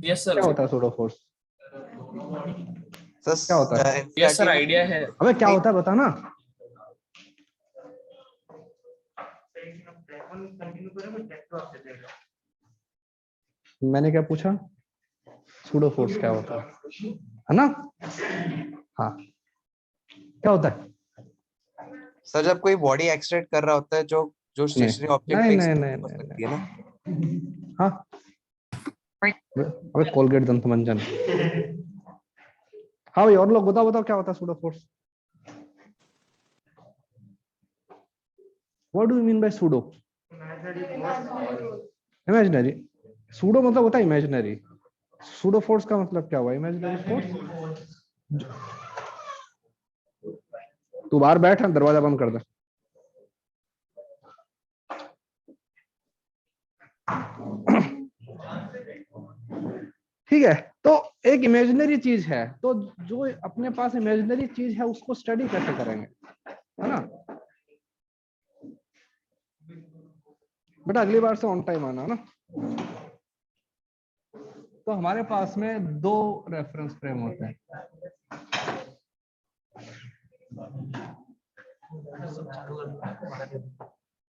Yes sir. क्या होता है सूडो फोर्स? क्या होता है? यस सर, आइडिया है। अबे क्या होता है बता ना। मैंने क्या पूछा? सूडो फोर्स क्या होता है ना? हाँ, क्या होता है? सर जब कोई बॉडी एक्सट्रैक्ट कर रहा होता है जो जो स्टेशनरी ऑब्जेक्ट नहीं पे नहीं नहीं हो नहीं सकती है ना। नहीं। हाँ, अबे कोलगेट दंत मंजन। हाँ भाई, और लोग बताओ बताओ क्या होता है pseudo force? What do you mean bye pseudo? Imaginary. Pseudo मतलब होता है इमेजिनरी। सूडो फोर्स का मतलब क्या हुआ? Imaginary force. तू बाहर बैठ, दरवाजा बंद कर दे। ठीक है, तो एक इमेजिनरी चीज है, तो जो अपने पास इमेजिनरी चीज है उसको स्टडी कैसे करेंगे, है ना? बेटा अगली बार से ऑन टाइम आना ना। तो हमारे पास में दो रेफरेंस फ्रेम होते हैं।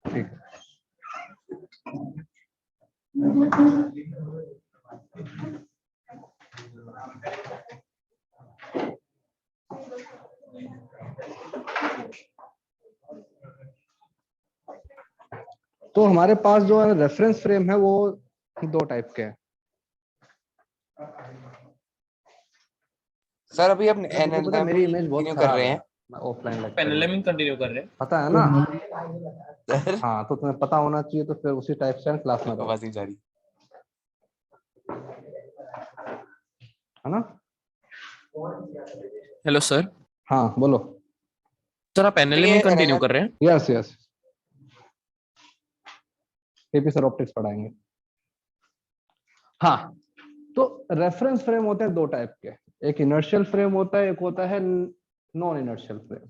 ठीक। तो हमारे पास जो रेफरेंस फ्रेम है वो दो टाइप के हैं। सर अभी हम तो पता है मेरी इमेज बहुत कंटिन्यू कर खराब रहे है, हैं। मैं ऑफलाइन लेक्चर पेनलेमिंग कंटिन्यू कर रहे हैं। पता है ना? सर हाँ, तो तुम्हें पता होना चाहिए, तो फिर उसी टाइप से क्लास में रहो, आवाज नहीं जा रही। है ना? Hello sir. हाँ बोलो। सर आप पेनलेमिंग कंटिन्यू कर रहे हैं? Yes yes, KP sir optics पढ़ाएंगे। हाँ, तो रेफरेंस फ्रेम होते हैं दो टाइप के, एक इनर्शियल फ्रेम होता है, एक होता है नॉन इनर्शियल फ्रेम।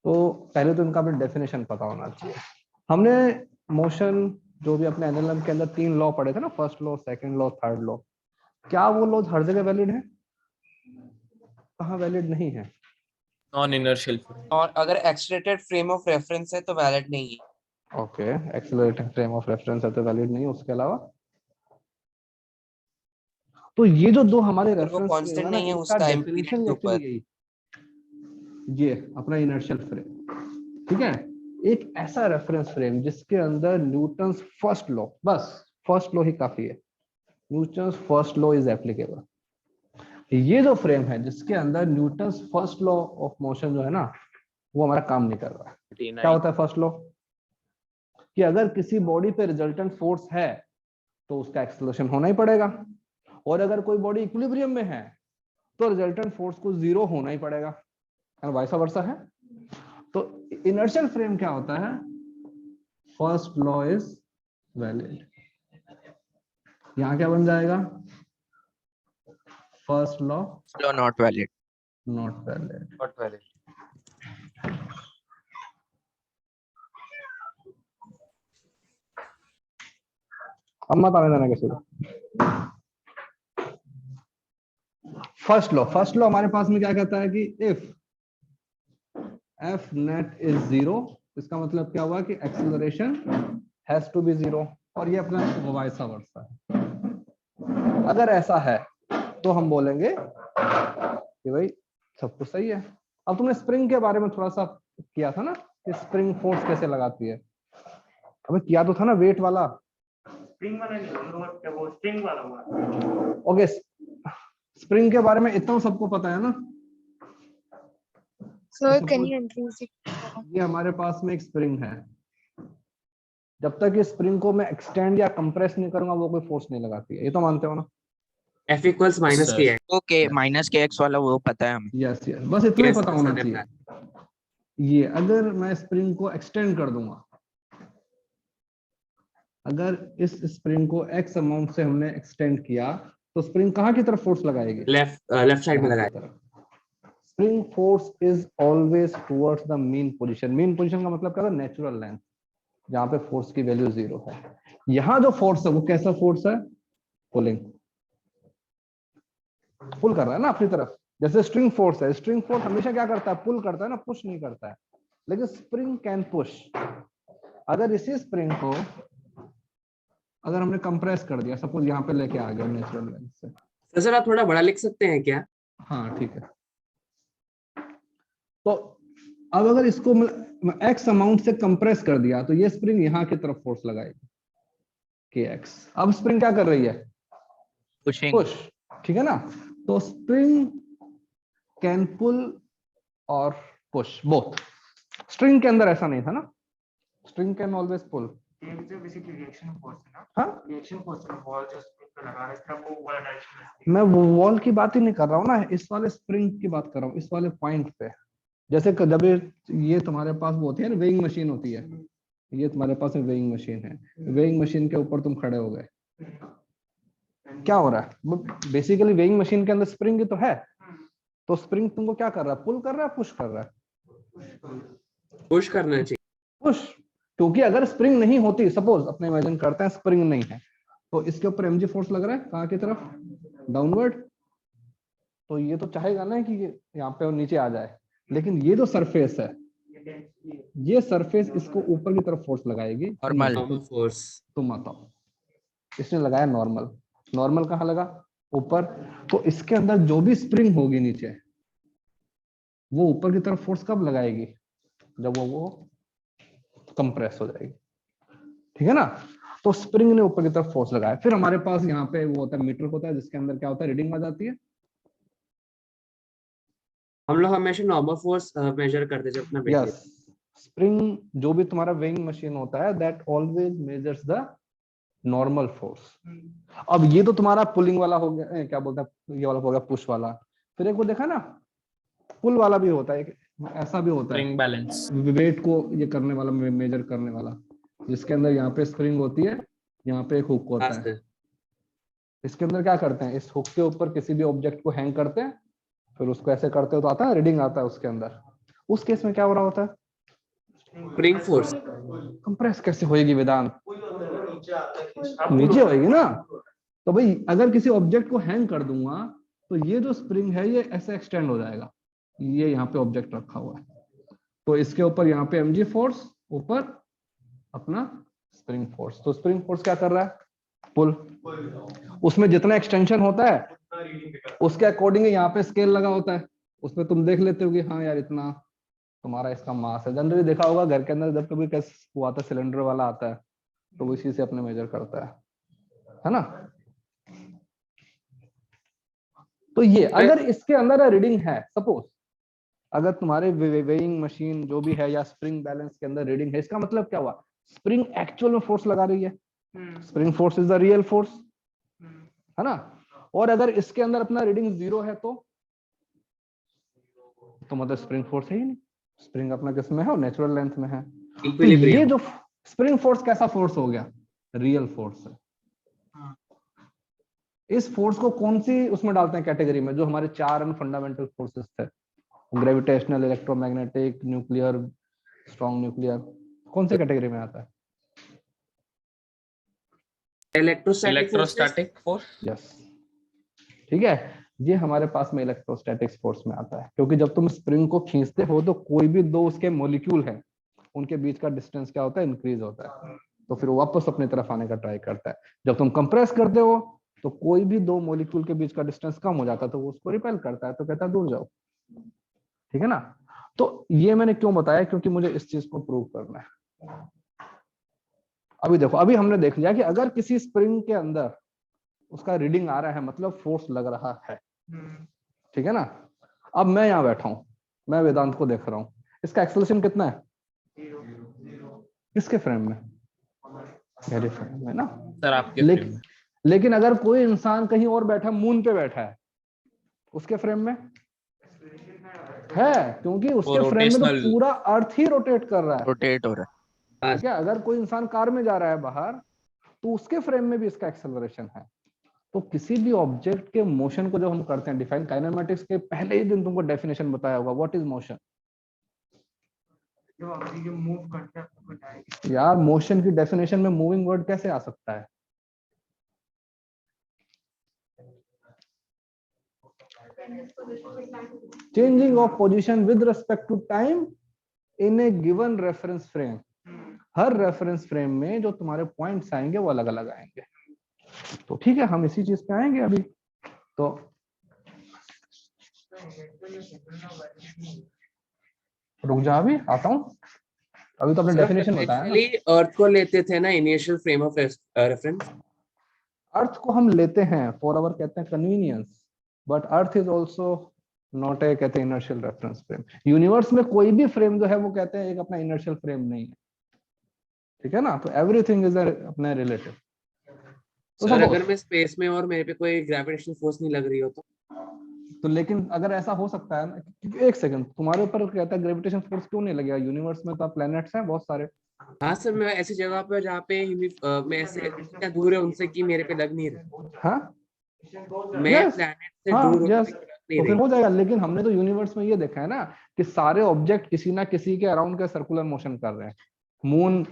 तो पहले तो इनका भी डेफिनेशन पता होना चाहिए। हमने मोशन जो भी अपने एनएलएम के अंदर तीन लॉ पढ़े थे ना, first law, second law, third law, क्या वो लॉ हर जगह वैलिड है? कहाँ वैलिड नहीं है? Non inertial. और अगर एक्सट्रेटेड फ्रेम ऑफ रेफरेंस है तो वैलिड नहीं है। Okay, accelerated frame of reference है तो वैलिड नहीं है, उसके अलावा? तो ये जो दो हमारे अगर वो रेफरेंस फ्रेम कांस्टेंट है ना, नहीं है उस इनका टाइम पीरियड डेफिनेशन के एक्चुअली ऊपर। यही, ये अपना इनर्शियल फ्रेम, ठीक है? एक ऐसा रेफरेंस फ्रेम जिसके अंदर न्यूटन्स फर्स्ट लॉ, बस फर्स्ट लॉ ही काफी है, Newton's first law is applicable. ये जो फ्रेम है जिसके अंदर Newton's first law of motion जो है ना, वो हमारा काम नहीं कर रहा है। क्या होता है फर्स्ट लॉ? कि अगर किसी बॉडी पे रिजल्टेंट फोर्स है तो उसका एक्सेलरेशन होना ही पड़ेगा, और अगर कोई बॉडी इक्विलिब्रियम में है तो रिजल्टेंट फोर्स को जीरो होना ही पड़ेगा, वैसा वर्सा है। तो इनर्शियल फ्रेम क्या होता है? First law is valid. यहां क्या बन जाएगा? First law not valid. Not valid. Not valid. अब मत आने देना किसी को। फर्स्ट लॉ हमारे पास में क्या कहता है कि if F net is zero, इसका मतलब क्या हुआ कि acceleration has to be zero, और ये अपना वैसा वर्सा है। अगर ऐसा है तो हम बोलेंगे कि भाई सब कुछ सही है। अब तुमने स्प्रिंग के बारे में थोड़ा सा किया था ना, कि स्प्रिंग फोर्स कैसे लगाती है? अबे किया तो था ना, वेट वाला। स्प्रिंग वाला नहीं, वो स्प्रिंग वाला हुआ। ओके, स्प्रिंग के बारे में इतना सबको पता है ना? Sir can you introduce? ये हमारे पास में एक स्प्रिंग है, जब तक इस स्प्रिंग को मैं एक्सटेंड या कंप्रेस नहीं करूंगा वो कोई फोर्स नहीं लगाती है, ये तो मानते हो ना? F इक्वल्स माइनस के एक्स। ओके, माइनस के एक्स वाला वो पता है हमें। यस यस, बस इतना ही पता होना चाहिए। ये अगर मैं स्प्रिंग को एक्सटेंड कर दूंगा, अगर इस स्प्रिंग को एक्स अमाउंट से हमने एक्सटेंड किया, तो स्प्रिंग कहाँ की तरफ फोर्स लगाएगी? लेफ्ट साइड में लगाए। Spring force is always towards the mean position. Mean position का मतलब क्या है? नेचुरल लेंथ, जहां पे फोर्स की वैल्यू जीरो है। यहाँ जो फोर्स है वो कैसा फोर्स है? पुलिंग। पुल कर रहा है ना अपनी तरफ। जैसे स्ट्रिंग फोर्स है, स्ट्रिंग फोर्स हमेशा क्या करता है, पुल करता है ना, पुश नहीं करता है। लेकिन स्प्रिंग कैन पुश। अगर इसी स्प्रिंग को अगर हमने कंप्रेस कर दिया, सपोज यहाँ पे लेके आ गया नेचुरल लेंथ से, तो सर आप थोड़ा बड़ा लिख सकते हैं क्या? हाँ ठीक है। तो अब अगर इसको एक्स अमाउंट से कंप्रेस कर दिया तो ये स्प्रिंग यहाँ की तरफ फोर्स लगाएगी के एक्स। अब स्प्रिंग क्या कर रही है, पुशिंग। पुश, ठीक है ना। तो स्प्रिंग कैन पुल और पुश बोथ। स्ट्रिंग के अंदर ऐसा नहीं था ना, स्ट्रिंग कैन ऑलवेज पुल। हाँ मैं वो वॉल की बात ही नहीं कर रहा हूँ ना, इस वाले स्प्रिंग की बात कर रहा हूँ, इस वाले पॉइंट पे। जैसे जब ये तुम्हारे पास वो होती है ना, वेइंग मशीन होती है, ये तुम्हारे पास एक वेइंग मशीन है, वेइंग मशीन के ऊपर तुम खड़े हो गए, क्या हो रहा है, बेसिकली वेइंग मशीन के अंदर स्प्रिंग ही तो है। तो स्प्रिंग तुमको क्या कर रहा है, पुल कर रहा है, पुश कर रहा है, पुश करना चाहिए। पुश। क्योंकि अगर स्प्रिंग नहीं होती, सपोज अपने इमेजिन करते हैं स्प्रिंग नहीं है, तो इसके ऊपर mg फोर्स लग रहा है कहाँ की तरफ, डाउनवर्ड। तो ये तो चाहेगा ना कि यहाँ पे नीचे आ जाए, लेकिन ये जो सरफेस है, ये सरफेस इसको ऊपर की तरफ फोर्स लगाएगी। नॉर्मल। Normal force. तुम बताओ, इसने लगाया नॉर्मल, नॉर्मल कहाँ लगा, ऊपर। तो इसके अंदर जो भी स्प्रिंग होगी नीचे, वो ऊपर की तरफ फोर्स कब लगाएगी, जब वो कंप्रेस हो जाएगी, ठीक है ना। तो स्प्रिंग ने ऊपर की तरफ फोर्स लगाया। फिर हमारे पास यहाँ पे वो होता है मीटर होता है, जिसके अंदर क्या होता है, रीडिंग आ जाती है। हम लोग हमेशा नॉर्मल फोर्स मेजर करते जब अपना वेट। यस, स्प्रिंग जो भी तुम्हारा वेइंग मशीन होता है, that always measures the normal force. अब ये तो तुम्हारा पुलिंग वाला हो गया, क्या बोलते हैं, ये वाला हो गया पुश वाला। फिर एक वो देखा ना, पुल वाला भी होता है, ऐसा भी होता है, स्प्रिंग बैलेंस। वेट को ये करने वाला, मेजर करने वाला, जिसके अंदर यहाँ पे स्प्रिंग होती है, यहाँ पे एक हुक होता है। इसके अंदर क्या करते हैं, इस हुक के ऊपर किसी भी ऑब्जेक्ट को हैंग करते हैं, फिर उसको ऐसे करते हो तो आता है रीडिंग आता है उसके अंदर। उस केस में क्या हो रहा होता है, स्प्रिंग फोर्स। कंप्रेस कैसे होएगी वेदांत, नीचे होएगी ना। तो भाई अगर किसी ऑब्जेक्ट को हैंग कर दूंगा तो ये जो स्प्रिंग है ये ऐसे एक्सटेंड हो जाएगा, ये यहाँ पे ऑब्जेक्ट रखा हुआ है, तो इसके ऊपर यहाँ पे mg फोर्स, ऊपर अपना स्प्रिंग फोर्स। तो स्प्रिंग फोर्स क्या कर रहा है, पुल। उसमें जितना एक्सटेंशन होता है उसके अकॉर्डिंग यहाँ पे स्केल लगा होता है, उसमें तुम देख लेते हो कि हाँ यार इतना तुम्हारा इसका मास है। जनरली देखा होगा घर के अंदर जब कभी कैसे वो आता है, सिलेंडर वाला आता है, तो वो इसी से अपने मेजर करता है ना। तो ये अगर इसके अंदर रीडिंग है, सपोज अगर तुम्हारे वेइंग मशीन जो भी है या स्प्रिंग बैलेंस के अंदर रीडिंग है, इसका मतलब क्या हुआ, स्प्रिंग एक्चुअल में फोर्स लगा रही है, spring force is the real force, है ना। और अगर इसके अंदर अपना रीडिंग 0 है तो मतलब स्प्रिंग फोर्स है ही नहीं, स्प्रिंग अपना किस में है, नेचुरल लेंथ में है। तो ये जो स्प्रिंग फोर्स कैसा फोर्स हो गया, रियल फोर्स है। इस फोर्स को कौन सी उसमें डालते हैं कैटेगरी में, जो हमारे 4 फंडामेंटल फोर्सेस थे, gravitational, electromagnetic, nuclear, strong nuclear, कौन से कैटेगरी में आता है, इलेक्ट्रोस्टैटिक फोर्स। यस, ठीक है। ये हमारे पास में इलेक्ट्रोस्टैटिक्स फोर्स में आता है, क्योंकि जब तुम स्प्रिंग को खींचते हो तो कोई भी दो उसके मॉलिक्यूल है, उनके बीच का डिस्टेंस क्या होता है, इंक्रीज होता है, तो फिर वो वापस अपनी तरफ आने का ट्राई करता है। जब तुम कंप्रेस करते हो तो कोई भी दो मॉलिक्यूल के बीच का डिस्टेंस कम हो जाता है, तो वो उसको रिपेल करता है, तो कहता है दूर जाओ, ठीक है ना। तो ये मैंने क्यों बताया, क्योंकि मुझे इस चीज को प्रूव करना है। अभी देखो, अभी हमने देख लिया कि अगर किसी स्प्रिंग के अंदर उसका रीडिंग आ रहा है, मतलब फोर्स लग रहा है, ठीक है ना। अब मैं यहाँ बैठा हूं, मैं वेदांत को देख रहा हूं, इसका एक्सेलरेशन कितना है, किसके फ्रेम में, मेरे फ्रेम में ना सर आपके फ्रेम में। लेकिन अगर कोई इंसान कहीं और बैठा, मून पे बैठा है, उसके फ्रेम में है, क्योंकि उसके फ्रेम में तो पूरा अर्थ ही रोटेट कर रहा है, रोटेट हो रहा है। ठीक है, अगर कोई इंसान कार में जा रहा है बाहर, तो उसके फ्रेम में भी इसका एक्सेलरेशन है। तो किसी भी ऑब्जेक्ट के मोशन को जब हम करते हैं डिफाइन, काइनेमेटिक्स के पहले ही दिन तुमको डेफिनेशन बताया होगा, व्हाट इज मोशन। यार मोशन की डेफिनेशन में मूविंग वर्ड कैसे आ सकता है, changing of position with respect to time in a given reference frame. हर रेफरेंस फ्रेम में जो तुम्हारे पॉइंट्स आएंगे वो अलग अलग आएंगे। तो ठीक है, हम इसी चीज पे आएंगे अभी। तो रुक जा, अभी आता हूँ। अभी तो आपने डेफिनेशन बताया ना। अर्थ को लेते थे ना इनिशियल फ्रेम ऑफ रेफरेंस। अर्थ को हम लेते हैं फॉर आवर कहते हैं convenience, but earth is also not a कहते हैं इनर्शियल रेफरेंस फ्रेम। यूनिवर्स में कोई भी फ्रेम जो है वो कहते हैं एक अपना इनर्शियल फ्रेम नहीं है, ठीक है ना। तो एवरीथिंग इज अपना रिलेटिव। तो सर अगर मैं स्पेस में और मेरे पे कोई ग्रेविटेशनल फोर्स नहीं लग रही हो तो लेकिन अगर ऐसा हो सकता है ना, क्योंकि एक सेकंड तुम्हारे ऊपर कहता है ग्रेविटेशन फोर्स क्यों नहीं लगेगा? यूनिवर्स में तो प्लैनेट्स हैं बहुत सारे। हाँ सर, मैं ऐसी जगह पे जहाँ पे मैं ऐसे इतना दूर है उनसे कि मेरे पे लग नहीं रहा। हाँ मैं Yes. प्लैनेट से हाँ, दूर हूँ, yes. तो लग तो नहीं फिर रही। हो जाएगा। लेकिन हमने तो यूनिवर्स में ये देखा है ना कि सारे ऑब्जेक्ट किसी ना किसी के अराउंड का सर्कुलर मोशन कर रहे हैं। मून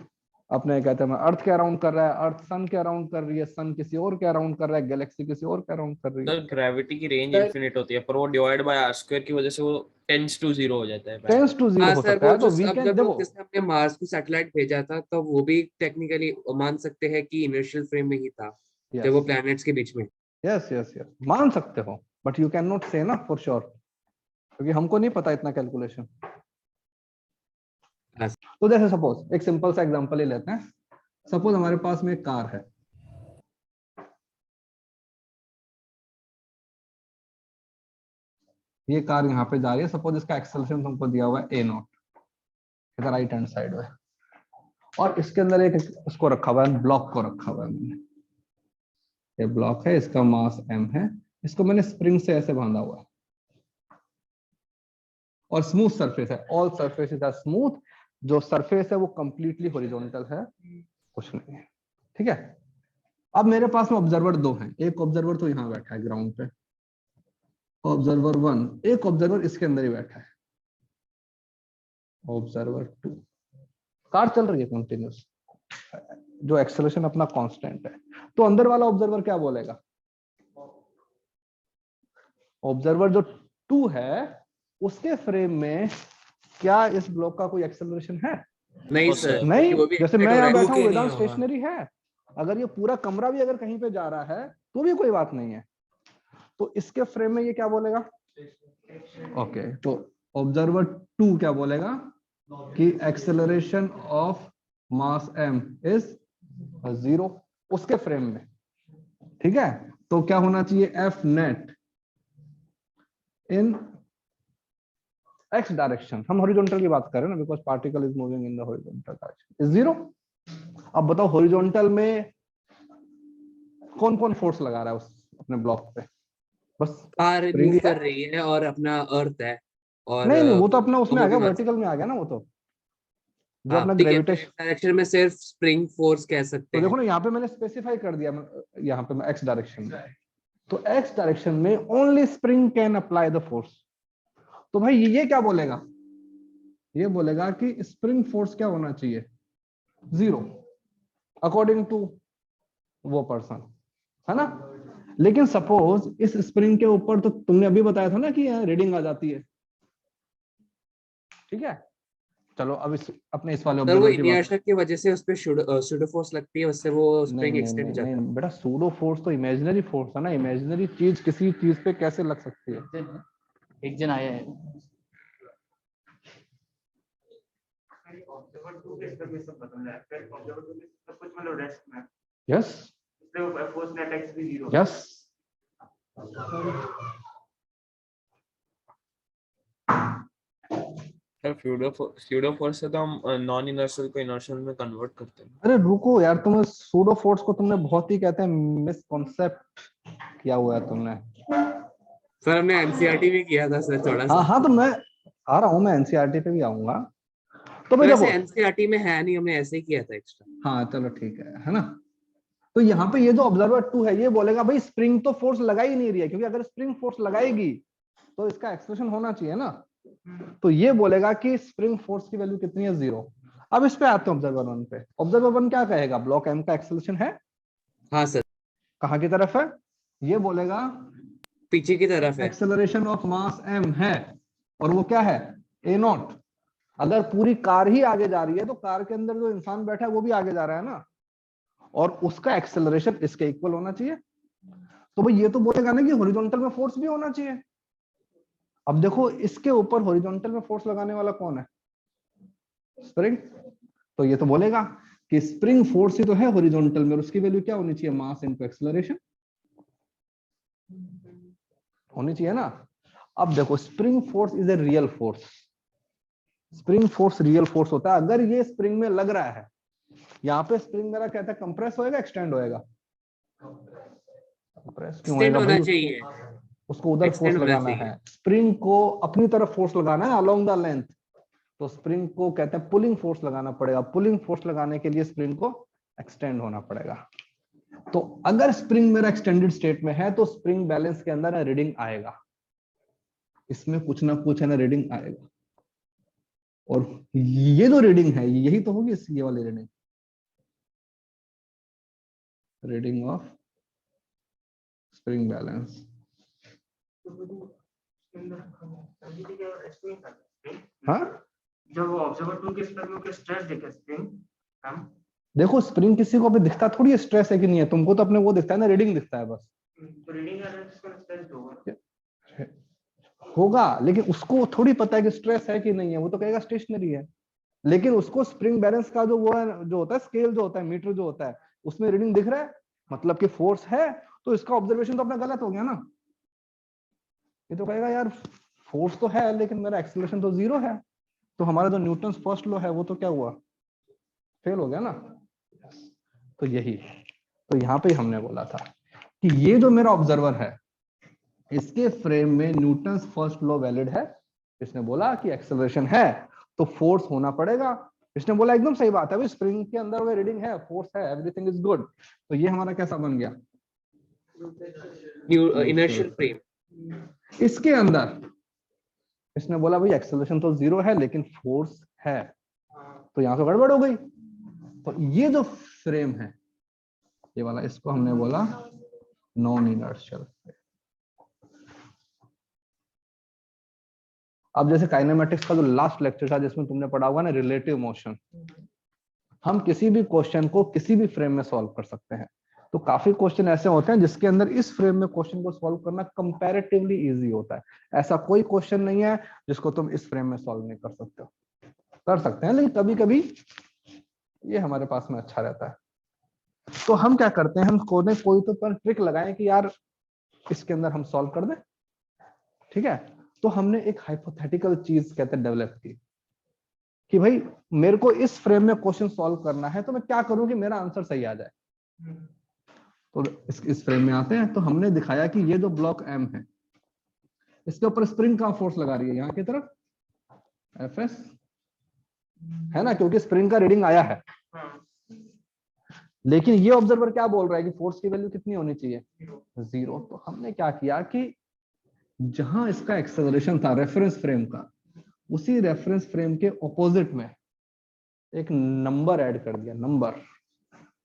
अपने कहते हैं अर्थ के अराउंड कर रहा है, अर्थ सन के अराउंड कर रही है, सन किसी और के अराउंड कर रहा है, गैलेक्सी किसी और के अराउंड कर रही है। सर ग्रेविटी की रेंज सर- इनफिनिट होती है, पर वो डिवाइड बाय आर स्क्वायर की वजह से वो टेंड्स टू 0 हो जाता है। टेंस टू जीरो हाँ हो सर, सकता वो है। तो जो वी अब कैन जब देखो, जिसने हमने मार्स को सैटेलाइट भेजा था तो वो भी टेक्निकली मान सकते हैं कि इनिशियल फ्रेम में ही था जब वो प्लैनेट्स के बीच में। यस यस यस मान सकते हो, बट यू कैन नॉट से ना फॉर श्योर, क्योंकि हमको नहीं पता इतना कैलकुलेशन। हाँ। तो जैसे सपोज एक सिंपल सा एग्जांपल ही लेते हैं। सपोज हमारे पास में एक कार है, ये कार यहाँ पे जा रही है। सपोज इसका एक्सेलरेशन तुमको दिया हुआ है a0, इधर राइट हैंड साइड में, और इसके अंदर एक इसको रखा हुआ है, ब्लॉक को रखा हुआ है मैंने। ये ब्लॉक है, इसका मास m है, इसको मैंने स्प्रिंग से ऐसे बांधा हुआ है, और स्मूथ सरफेस है। All surfaces are smooth. जो सरफेस है वो कंप्लीटली हॉरिजॉन्टल है, कुछ नहीं है, ठीक है। अब मेरे पास में ऑब्जर्वर दो हैं। एक ऑब्जर्वर तो यहाँ बैठा है ग्राउंड पे, ऑब्जर्वर 1। एक ऑब्जर्वर इसके अंदर ही बैठा है, ऑब्जर्वर 2। कार चल रही है कंटिन्यूस, जो एक्सेलरेशन अपना कांस्टेंट है। तो अंदर वाला ऑब्जर्वर क्या बोलेगा? ऑब्जर्वर जो 2 है उसके फ्रेम में क्या इस ब्लॉक का कोई एक्सेलरेशन है? नहीं और सर, सर, नहीं। वो भी जैसे मैं expect हो यहाँ रहा है। बैठा हूँ, वेदांत स्टेशनरी है। अगर ये पूरा कमरा भी अगर कहीं पे जा रहा है तो भी कोई बात नहीं है। तो इसके फ्रेम में ये क्या बोलेगा? ओके, तो ऑब्जर्वर 2 क्या बोलेगा कि acceleration of mass m is 0 उसके फ्रेम में, ठीक है। तो क्या होना चाहिए? F net इन x डायरेक्शन। हम हॉरिजॉन्टल की बात कर रहे हैं ना, because particle is moving in the horizontal direction, is 0। अब बताओ हॉरिजॉन्टल में कौन कौन फोर्स लगा रहा है उस अपने ब्लॉक पे? बस कार spring मूव ही कर है। रही है और अपना अर्थ है। और नहीं नहीं, वो तो अपना उसमें वो आ भी गया, मान वर्टिकल में आ गया ना वो तो, जो हाँ अपना ठीक है, ग्रेविटेशन। डायरेक्शन में सिर्फ स्प्रिंग फोर्स कह सकते तो हैं। देखो ना, यहाँ पे मैंने स्पेसिफाई कर दिया, यहाँ पे मैं x डायरेक्शन में, तो x डायरेक्शन में only spring can apply the force. तो भाई ये क्या बोलेगा? ये बोलेगा कि स्प्रिंग फोर्स क्या होना चाहिए? 0 अकॉर्डिंग टू वो पर्सन, है ना। लेकिन सपोज इस स्प्रिंग के ऊपर तो तुमने अभी बताया था ना कि रीडिंग आ जाती है, ठीक है। चलो अब अपने इस वाले सर वो ऑब्जर्वर की बात। इनर्शिया की वजह से उस पे सूडो फोर्स लगती है, उससे वो नहीं स्प्रिंग नहीं एक्सटेंड नहीं हो जाता है। नहीं बेटा, सूडो फोर्स तो इमेजिनरी फोर्स है ना। इमेजिनरी चीज किसी चीज पे कैसे लग सकती है? एक जन आया है। Yes yes. स्यूडो फोर्स से तो हम नॉन इनर्शियल को इनर्शियल में कन्वर्ट करते हैं। अरे रुको यार, तुम सूडो फोर्स को तुमने बहुत ही कहते हैं मिसकॉन्सेप्ट किया हुआ है तुमने। सर हमने एनसीईआरटी में किया था सर थोड़ा हाँ सा। हाँ, तो मैं आ रहा हूँ, मैं एनसीईआरटी पे भी आऊंगा। तो भाई वैसे देखो, एनसीईआरटी में है नहीं, हमने ऐसे ही किया था एक्स्ट्रा। हाँ चलो ठीक है ना। तो यहाँ पे ये जो ऑब्जर्वर 2 है ये बोलेगा भाई स्प्रिंग तो फोर्स लगा ही नहीं रही है, क्योंकि अगर स्प्रिंग फोर्स लगाएगी तो इसका एक्सप्रेशन होना चाहिए ना। तो ये बोलेगा कि स्प्रिंग फोर्स की वैल्यू कितनी है? 0। अब इस पे आते हैं ऑब्जर्वर 1 पे। ऑब्जर्वर 1 क्या कहेगा? ब्लॉक m का एक्सेलरेशन है हाँ सर। कहाँ की तरफ है? ये बोलेगा पीछे की तरफ है। एक्सेलरेशन ऑफ मास m है और वो क्या है a0। अगर पूरी कार ही आगे जा रही है तो कार के अंदर जो इंसान बैठा है वो भी आगे जा रहा है ना, और उसका एक्सेलरेशन इसके इक्वल होना चाहिए। तो भाई ये तो बोलेगा ना कि हॉरिजॉन्टल में फोर्स भी होना चाहिए। अब देखो इसके ऊपर हॉरिजॉन्टल में फोर्स लगाने वाला कौन है, स्प्रिंग। तो ये तो बोलेगा कि स्प्रिंग फोर्स ही तो है हॉरिजॉन्टल में, और उसकी वैल्यू क्या होनी चाहिए, मास इनटू एक्सेलरेशन होनी चाहिए ना। अब देखो spring force is a real force, spring force real force होता है। अगर ये स्प्रिंग में लग रहा है, यहाँ पे स्प्रिंग मेरा कहता है कंप्रेस होएगा एक्सटेंड होएगा, कंप्रेस क्यों एक्सटेंड होएगा होना भाई, चाहिए, उसको उधर फोर्स एक्सटेंड होना लगाना चाहिए। है, स्प्रिंग को अपनी तरफ फोर्स लगाना है अलोंग द लेंथ। तो स्प्रिंग को कहते हैं पुलिंग फोर्स लगाना पड़ेगा, पुलिंग फोर्स लगाने के लिए स्प्रिंग को एक्सटेंड होना पड़ेगा। तो अगर स्प्रिंग मेरा एक्सटेंडेड स्टेट में है तो स्प्रिंग बैलेंस के अंदर रीडिंग आएगा, इसमें कुछ ना कुछ है ना रीडिंग आएगा। और ये जो रीडिंग है यही तो होगी ये वाली reading, reading of spring balance. हाँ जब वो ऑब्जर्वर टूल के स्प्रिंग में स्ट्रेस देखे स्प्रिंग हम देखो स्प्रिंग किसी को भी दिखता थोड़ी है स्ट्रेस है कि नहीं है, तुमको तो अपने वो दिखता है ना, रीडिंग दिखता है बस। तो रीडिंग स्ट्रेस होगा लेकिन उसको थोड़ी पता है कि स्ट्रेस है कि नहीं है, वो तो कहेगा स्टेशनरी है। लेकिन उसको स्प्रिंग बैलेंस का जो वो है, जो होता है स्केल जो होता है, मीटर जो होता है, उसमें रीडिंग दिख रहा है, मतलब कि फोर्स है। तो इसका ऑब्जर्वेशन तो अपना गलत हो गया ना। ये तो कहेगा यार फोर्स तो है लेकिन मेरा एक्सेलरेशन तो 0 है, तो हमारा जो न्यूटन फर्स्ट लॉ है वो तो क्या हुआ, फेल हो गया ना। तो यही, तो यहाँ पे हमने बोला था कि ये जो मेरा ऑब्जर्वर है इसके फ्रेम में न्यूटन फर्स्ट लॉ वैलिड है। इसने बोला कि एक्सेलरेशन है तो फोर्स होना पड़ेगा, इसने बोला एकदम सही बात है भाई, स्प्रिंग के अंदर वो रीडिंग है, फोर्स है, एवरीथिंग इज गुड। तो ये हमारा कैसा बन गया, इनर्शियल फ्रेम। इसके अंदर इसने बोला भाई एक्सेलरेशन तो 0 है लेकिन फोर्स है, तो यहां तो गड़बड़ हो गई। तो ये जो फ्रेम है ये वाला, इसको हमने बोला नॉन इनर्शियल। अब जैसे काइनेमेटिक्स का जो लास्ट लेक्चर था जिसमें तुमने पढ़ा हुआ ना रिलेटिव मोशन, हम किसी भी क्वेश्चन को किसी भी फ्रेम में सॉल्व कर सकते हैं। तो काफी क्वेश्चन ऐसे होते हैं जिसके अंदर इस फ्रेम में क्वेश्चन को सॉल्व करना कंपैरेटिवली इजी होता है। ऐसा कोई क्वेश्चन नहीं है जिसको तुम इस फ्रेम में सॉल्व नहीं कर सकते हो, कर सकते हैं लेकिन कभी कभी ये हमारे पास में अच्छा रहता है। तो हम क्या करते हैं, हम कोई तो पर ट्रिक लगाएं कि यार इसके अंदर हम सॉल्व कर दें, ठीक है। तो हमने एक हाइपोथेटिकल चीज कहते हैं डेवलप की कि भाई मेरे को इस फ्रेम में क्वेश्चन सॉल्व करना है तो मैं क्या करूं कि मेरा आंसर सही आ जाए। तो इस फ्रेम में आते हैं, तो हमने दिखाया कि ये जो ब्लॉक एम है इसके ऊपर स्प्रिंग का फोर्स लगा रही है यहाँ की तरफ एफएस है ना, क्योंकि स्प्रिंग का रीडिंग आया है। लेकिन ये ऑब्जर्वर क्या बोल रहा है कि फोर्स की वैल्यू कितनी होनी चाहिए, 0। तो हमने क्या किया कि जहां इसका एक्सेलरेशन था रेफरेंस फ्रेम का, उसी रेफरेंस फ्रेम के ऑपोजिट में एक नंबर ऐड कर दिया। नंबर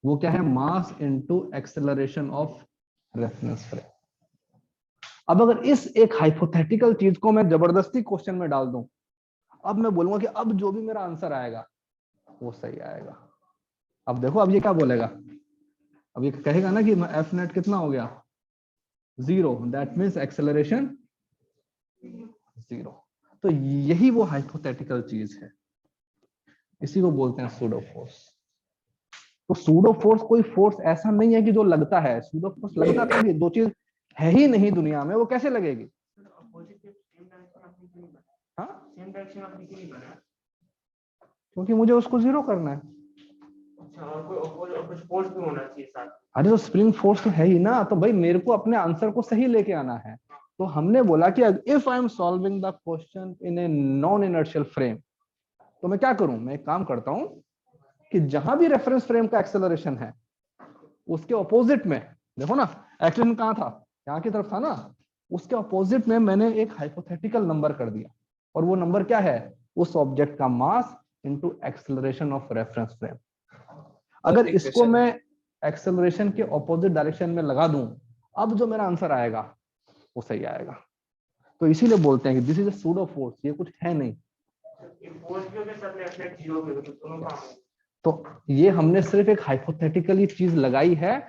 वो क्या है, mass into acceleration of reference frame. अब अगर इस एक हाइपोथेटिकल चीज को मैं जबरदस्ती क्वेश्चन में डाल दूं, अब मैं बोलूंगा कि अब जो भी मेरा आंसर आएगा वो सही आएगा। अब देखो अब ये क्या बोलेगा, अब ये कहेगा ना कि एफ नेट कितना हो गया 0, दैट मीन्स एक्सेलरेशन 0। तो यही वो हाइपोथेटिकल चीज है, इसी को बोलते हैं सूडो फोर्स। तो सूडो फोर्स कोई फोर्स ऐसा नहीं है कि जो लगता है, सूडो फोर्स लगता थोड़ी है, दो चीज है ही नहीं दुनिया में, वो कैसे लगेगी। हाँ क्योंकि मुझे उसको 0 करना है। अरे तो स्प्रिंग फोर्स तो है ही ना, तो भाई मेरे को अपने आंसर को सही लेके आना है। तो हमने बोला कि if I am solving the question in a non inertial frame, तो मैं क्या करूं, मैं एक काम करता हूं कि जहां भी रेफरेंस फ्रेम का एक्सेलरेशन है उसके ऑपोजिट में, देखो ना एक्सेलरेशन कहां था, यहाँ की तरफ था ना, उसके ऑपोजिट में मैंने एक हाइपोथेटिकल नंबर कर दिया। और वो नंबर क्या है, उस ऑब्जेक्ट का मास into acceleration of reference frame. अगर इसको मैं एक्सेलरेशन के ऑपोजिट डायरेक्शन में लगा दूं, अब जो मेरा आंसर आएगा वो सही आएगा। तो इसीलिए बोलते हैं कि this is a pseudo force, ये कुछ है नहीं। फोर्स भी होगा सर, लेफ्ट साइड जीरो भी होगा, तो दोनों काम होगा। तो ये हमने सिर्फ एक हाइपोथेटिकली चीज लगाई है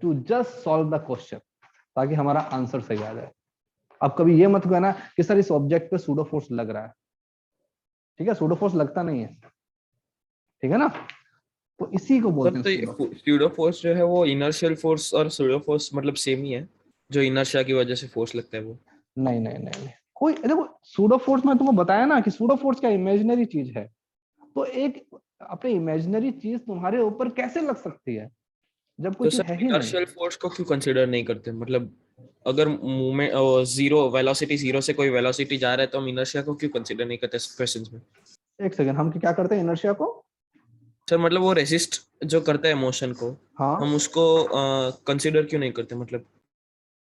to just solve the question, ताकि हमारा आंसर सही आ जाए। अब कभी ये मत कहना कि सर इस ऑब्जेक्ट पे सूडो फोर्स लग रहा है, ठीक है, सूडो फोर्स लगता नहीं है, ठीक है ना। तो इसी को बोलते सर हैं तो सूडो। ये स्यूडो फोर्स जो है वो इनर्शियल फोर्स और स्यूडो फोर्स मतलब सेम ही है, जो इनर्शिया की वजह से फोर्स लगता है वो? नहीं नहीं नहीं नहीं, कोई देखो सूडो फोर्स में तुमको बताया ना कि सूडो फोर्स क्या इमेजिनरी चीज है, तो एक अपने इमेजिनरी चीज तुम्हारे ऊपर कैसे लग सकती है जब कोई तो चीज सर है ही नहीं। इनर्शियल फोर्स को क्यों कंसीडर नहीं करते? मतलब अगर मूवमेंट जीरो वेलोसिटी, जीरो से कोई वेलोसिटी जा रहा है, तो हम इनर्शिया को क्यों कंसीडर नहीं करते क्वेश्चंस में? एक सेकंड, हम क्या करते हैं इनर्शिया को? सर मतलब वो रेसिस्ट जो करता है मोशन को, हाँ, हम उसको कंसीडर क्यों नहीं करते? मतलब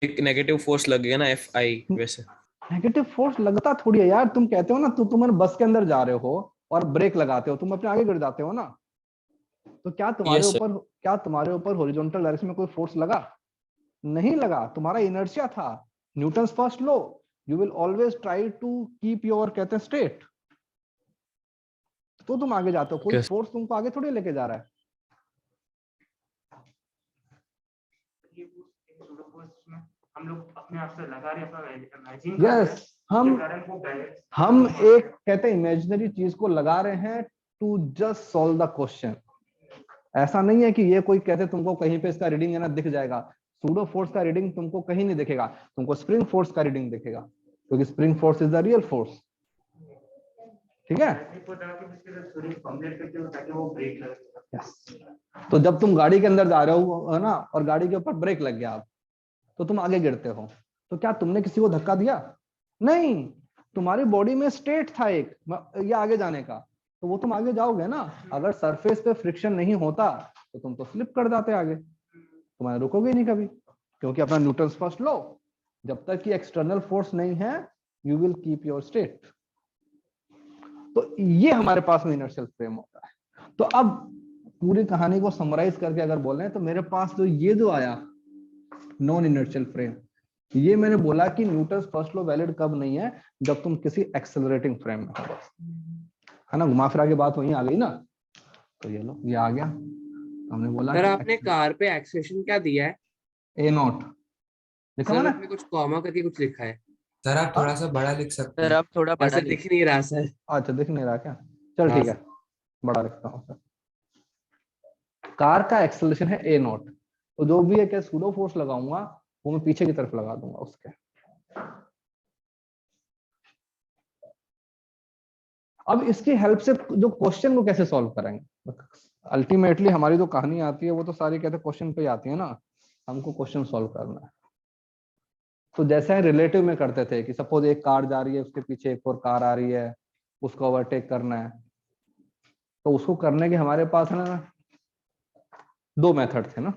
एक नेगेटिव फोर्स लगेगा ना एफ आई, वैसे। नेगेटिव फोर्स लगता थोड़ी है यार। तुम कहते हो ना, तुम बस के अंदर जा रहे हो और ब्रेक लगाते हो, तुम अपने आगे गिर जाते हो ना। तो यस सर। क्या तुम्हारे ऊपर हॉरिजॉन्टल डायरेक्शन में कोई फोर्स लगा? नहीं लगा, तुम्हारा इनर्शिया था। Newton's first law, you will always try to keep your कहते हैं स्टेट, तो तुम आगे जाते हो, कोई फोर्स तुमको आगे थोड़ी लेके जा रहा है। ये सूडो फोर्स में हम लोग अपने आप से लगा रहे हैं, अपना इमेजिन कर रहे हैं, यस, हम जिसके कारण वो बैलेंस हम एक कहते हैं इमेजिनरी चीज को लगा रहे हैं to just solve the question. ऐसा नहीं है कि ये कोई कहते तुमको कहीं पे इसका रीडिंग है ना दिख जाएगा। सूडो फोर्स का रीडिंग तुमको कहीं नहीं दिखेगा, तुमको स्प्रिंग फोर्स का रीडिंग दिखेगा, क्योंकि spring force is the real force, ठीक है। ताकि वो ब्रेक लगे। yes. तो जब तुम गाड़ी के अंदर जा रहे हो है ना, और गाड़ी के ऊपर ब्रेक लग गया आप, तो तुम आगे गिरते हो, तो क्या तुमने किसी को धक्का दिया? नहीं, तुम्हारी बॉडी में स्टेट था एक ये आगे जाने का, तो वो तुम आगे जाओगे ना। अगर सरफेस पे फ्रिक्शन नहीं होता तो तुम तो स्लिप कर जाते आगे, तुम्हारे रुकोगे नहीं कभी, क्योंकि अपना न्यूटन्स फर्स्ट लॉ, जब तक कि एक्सटर्नल फोर्स नहीं है you will keep your state. तो ये हमारे पास में इनर्शियल फ्रेम होता है। तो अब पूरी कहानी को समराइज करके अगर बोले तो मेरे पास ये जो आया नॉन इनर्शियल फ्रेम, ये मैंने बोला कि न्यूटन्स फर्स्ट लॉ वैलिड कब नहीं है? जब तुम किसी एक्सेलरेटिंग फ्रेम में हो, बस, है ना। घुमा फिरा के बात वहीं आ गई ना। तो ये लो, ये आ गया, हमने बोला सर आपने कार पे एक्सेलरेशन क्या दिया है? ए नॉट लिखा सर ना। उसमें कुछ कॉमा करके कुछ लिखा है। सर आप थोड़ा सा बड़ा लिख सकते सर हैं। आप थोड़ा बड़ा ऐसा दिख नहीं रहा सर। अच्छा, दिख नहीं रहा क्या? चल हाँ ठीक है, बड़ा लिखता हूँ सर। कार का एक्सेलरेशन है ए नॉट, तो जो भी है सूडो फोर्स लगाऊंगा वो मैं पीछे की तरफ लगा दूंगा उसके। अब इसकी हेल्प से जो क्वेश्चन को कैसे सॉल्व करेंगे, अल्टीमेटली हमारी जो कहानी आती है वो तो सारी कहते हैं क्वेश्चन पे ही आती है ना। हमको क्वेश्चन सॉल्व करना है। तो जैसे रिलेटिव में करते थे कि सपोज एक कार जा रही है, उसके पीछे एक और कार आ रही है, उसको ओवरटेक करना है, तो उसको करने के हमारे पास है ना दो मेथड थे ना।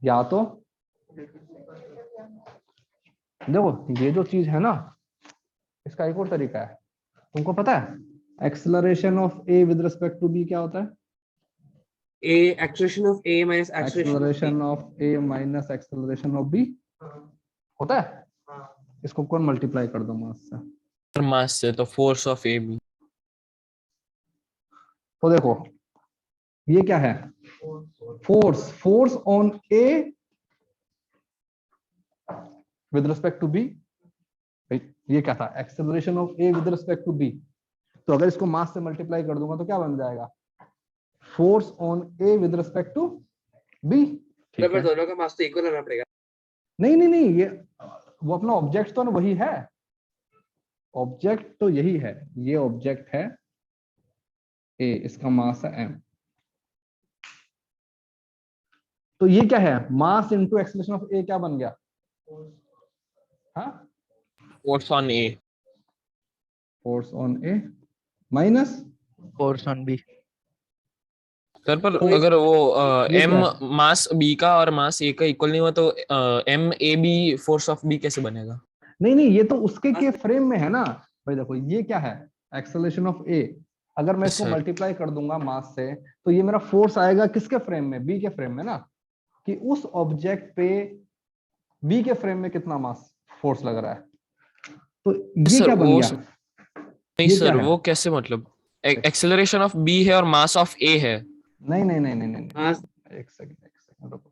या तो देखो ये जो चीज है ना, इसका एक और तरीका है, तुमको पता है acceleration of A with respect to B क्या होता है? A acceleration of A minus acceleration of A minus acceleration of b होता है। इसको कौन मल्टीप्लाई कर दो मास से? मास से, तो फोर्स ऑफ ए बी। तो देखो ये क्या है? Force on A with respect to B. ये क्या था? Acceleration of A with respect to B. तो अगर इसको मास से मल्टीप्लाई कर दूंगा तो क्या बन जाएगा? Force on A with respect to B. दोनों का मास तो इक्वल रहना पड़ेगा। नहीं नहीं नहीं, ये वो अपना ऑब्जेक्ट तो ना वही है, ऑब्जेक्ट तो यही है, ये ऑब्जेक्ट है ए, इसका मास है एम। तो ये क्या है? Mass into acceleration of A क्या बन गया? हाँ, force on A. Force on A minus force on B. Sir पर अगर वो ये एम क्या है? मास बी का और मास ए का इक्वल नहीं हुआ तो M A B force of B कैसे बनेगा? नहीं नहीं, ये तो उसके के फ्रेम में है ना भाई। देखो ये क्या है? एक्सेलरेशन ऑफ ए। अगर मैं इसको अच्छा। मल्टीप्लाई कर दूंगा मास से, तो ये मेरा फोर्स आएगा किसके फ्रेम में? बी के फ्रेम में ना। कि उस ऑब्जेक्ट पे बी के फ्रेम में कितना मास फोर्स लग रहा है। तो ये सर, क्या बन वो गया? नहीं ये सर, क्या है? वो कैसे मतलब एक्सेलरेशन ऑफ बी है और मास ऑफ ए है। नहीं नहीं नहीं नहीं नहीं, हाँ एक सेकंड रुको,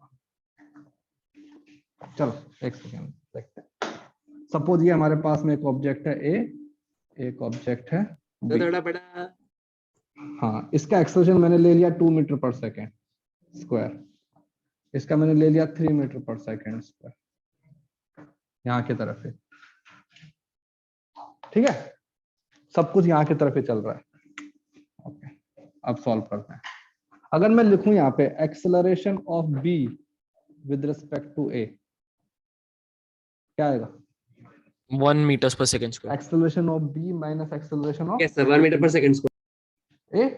चलो एक सेकंड देखते हैं। सपोज ये हमारे पास में एक ऑब्जेक्ट है ए, एक ऑब्जेक्ट है तो बी। थोड़ा बड़ा हाँ, इसका एक्सेलरेशन मैंने ले लिया 2 मीटर पर सेकेंड स्क्वायर, इसका मैंने ले लिया 3 मीटर पर सेकेंड स्क्वायर, यहाँ की तरफ है। ठीक है, सब कुछ यहाँ की तरफ ही चल रहा है। ओके, अब सॉल्व करते हैं। अगर मैं लिखूं यहाँ पे acceleration of b with respect to a, क्या आएगा? 1 मीटर्स पर second square. Acceleration of b minus acceleration of yes sir 1 metre पर सेकंड स्क्वायर। ए,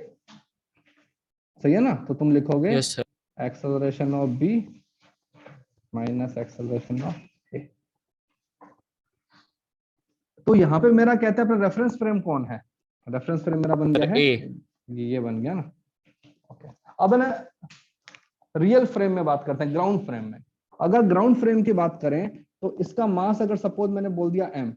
सही है ना? तो तुम लिखोगे yes sir. Acceleration of b minus acceleration of a. तो यहाँ पे मेरा कहता है अपना रेफरेंस फ्रेम कौन है? रेफरेंस फ्रेम मेरा बन गया है ए। ये बन गया ना। ओके, अब ना रियल फ्रेम में बात करते हैं, ग्राउंड फ्रेम में। अगर ग्राउंड फ्रेम की बात करें तो इसका मास अगर सपोज मैंने बोल दिया m,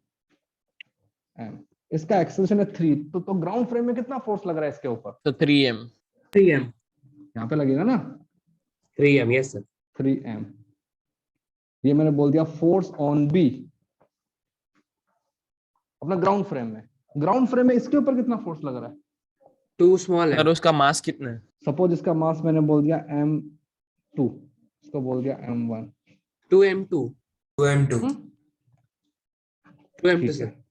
इसका एक्सेलरेशन है 3, तो ग्राउंड फ्रेम में कितना फोर्स लग रहा है इसके ऊपर? तो 3m। 3m यहाँ पे लगेगा ना 3m यस सर 3m। ये मैंने बोल दिया फोर्स ऑन बी अपना ग्राउंड फ्रेम में। ग्राउंड फ्रेम में इसके ऊपर कितना फोर्स लग रहा है? टू स्मॉल है सर उसका मास कितना है? सपोज इसका मास मैंने बोल दिया m2, इसको बोल दिया m1। 2m2 2m2 2m2 ठीक सर है,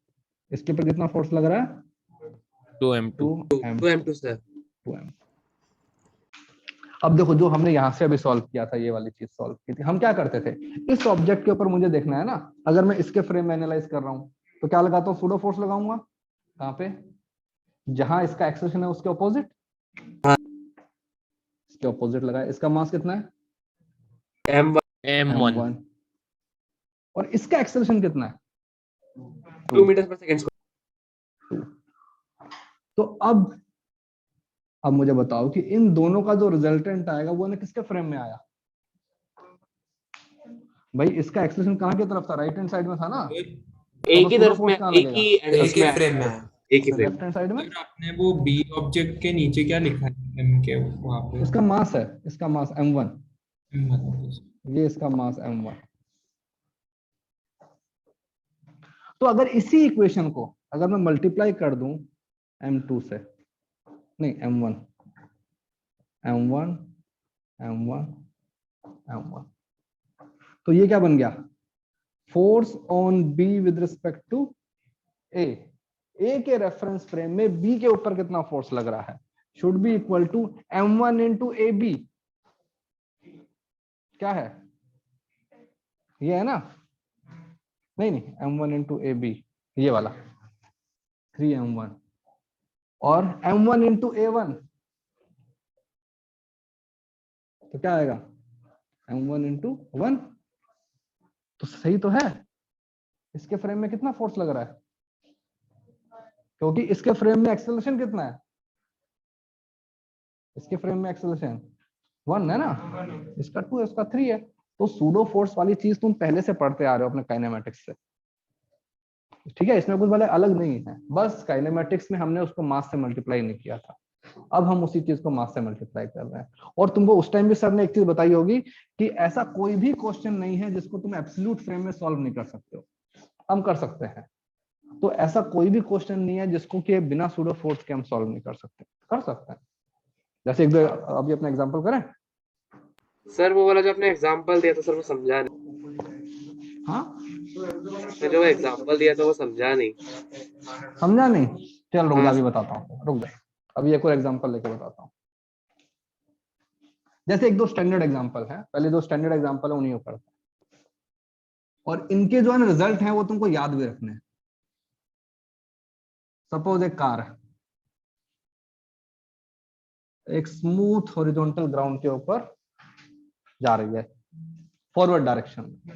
इसके ऊपर कितना फोर्स लग रहा है? 2m2। 2m2 sir 2m। अब देखो, जो हमने यहाँ से अभी सॉल्व किया था, ये वाली चीज सॉल्व की थी, हम क्या करते थे? इस ऑब्जेक्ट के ऊपर मुझे देखना है ना, अगर मैं इसके फ्रेम में एनालाइज कर रहा हूँ तो क्या लगाता हूँ? सूडो फोर्स लगाऊंगा। कहाँ पे? जहां इसका एक्सेलरेशन है उसके ऑपोजिट, इसके ऑपोजिट लगाया। इसका मास कितना है? m1 m1। और इसका एक्सेलरेशन कितना है? 2 मीटर पर सेकंड स्क्वायर। तो अब मुझे बताओ कि इन दोनों का जो रिजल्टेंट आएगा वो ने किसके फ्रेम में आया? भाई इसका एक्सेलरेशन कहाँ की तरफ था? राइट हैंड साइड में था ना। एक ही तरफ में कहाँ एक लगेगा? ही एड्रेस एक ही में फ्रेम में है। एक ही फ्रेम लेफ्ट हैंड साइड में। सर आपने वो बी ऑब्जेक्ट के नीचे क्या लिखा है एम के वहां पे? इसका मास है, इसका मास m1, मतलब ये इसका मास m1। तो अगर इसी इक्वेशन को अगर मैं मल्टीप्लाई कर दूं m2 से, नहीं m1 m1 m1 m1, तो ये क्या बन गया? Force on b with respect to a। A के रेफरेंस फ्रेम में b के ऊपर कितना फोर्स लग रहा है? Should be equal to m1 into A B. क्या है ये? है ना? नहीं नहीं, m1 इंटू ए बी, ये वाला 3m1 और m1 इंटू a1, तो क्या आएगा? m1 into 1। तो सही तो है। इसके फ्रेम में कितना फोर्स लग रहा है? क्योंकि इसके फ्रेम में एक्सेलरेशन कितना है? इसके फ्रेम में एक्सेलरेशन 1 है ना, इसका 2 है, इसका 3 है। तो सूडो फोर्स वाली चीज तुम पहले से पढ़ते आ रहे हो अपने काइनेमेटिक्स से। ठीक है, इसमें कुछ वाले अलग नहीं है, बस काइनेमेटिक्स में हमने उसको मास से मल्टीप्लाई नहीं किया था, अब हम उसी चीज को मास से मल्टीप्लाई कर रहे हैं। और तुमको उस टाइम भी सर ने एक चीज बताई होगी कि ऐसा कोई भी क्वेश्चन नहीं है जिसको तुम एब्सोल्यूट फ्रेम में सॉल्व नहीं कर सकते हो, हम कर सकते हैं। तो ऐसा कोई भी क्वेश्चन नहीं है जिसको कि बिना सूडो फोर्स के हम सॉल्व नहीं कर सकते, कर सकते हैं। जैसे एक दो अभी अपना एग्जांपल करें। सर वो वाला जो आपने एग्जांपल दिया था सर वो समझा नहीं। हाँ, सर जो एग्जांपल दिया था वो समझा नहीं। समझा नहीं? चल रुक जा, हाँ। अभी बताता हूँ, रुक जा, अभी एक और एग्जांपल लेके बताता हूँ। जैसे एक दो स्टैंडर्ड एग्जांपल है, पहले दो स्टैंडर्ड एग्जांपल है उन्हीं को करते हैं, और इनके जो है ना रिजल्ट है वो तुमको याद भी रखने हैं। सपोज एक कार है, एक स्मूथ हॉरिजॉन्टल ग्राउंड के ऊपर जा रही है फॉरवर्ड डायरेक्शन में।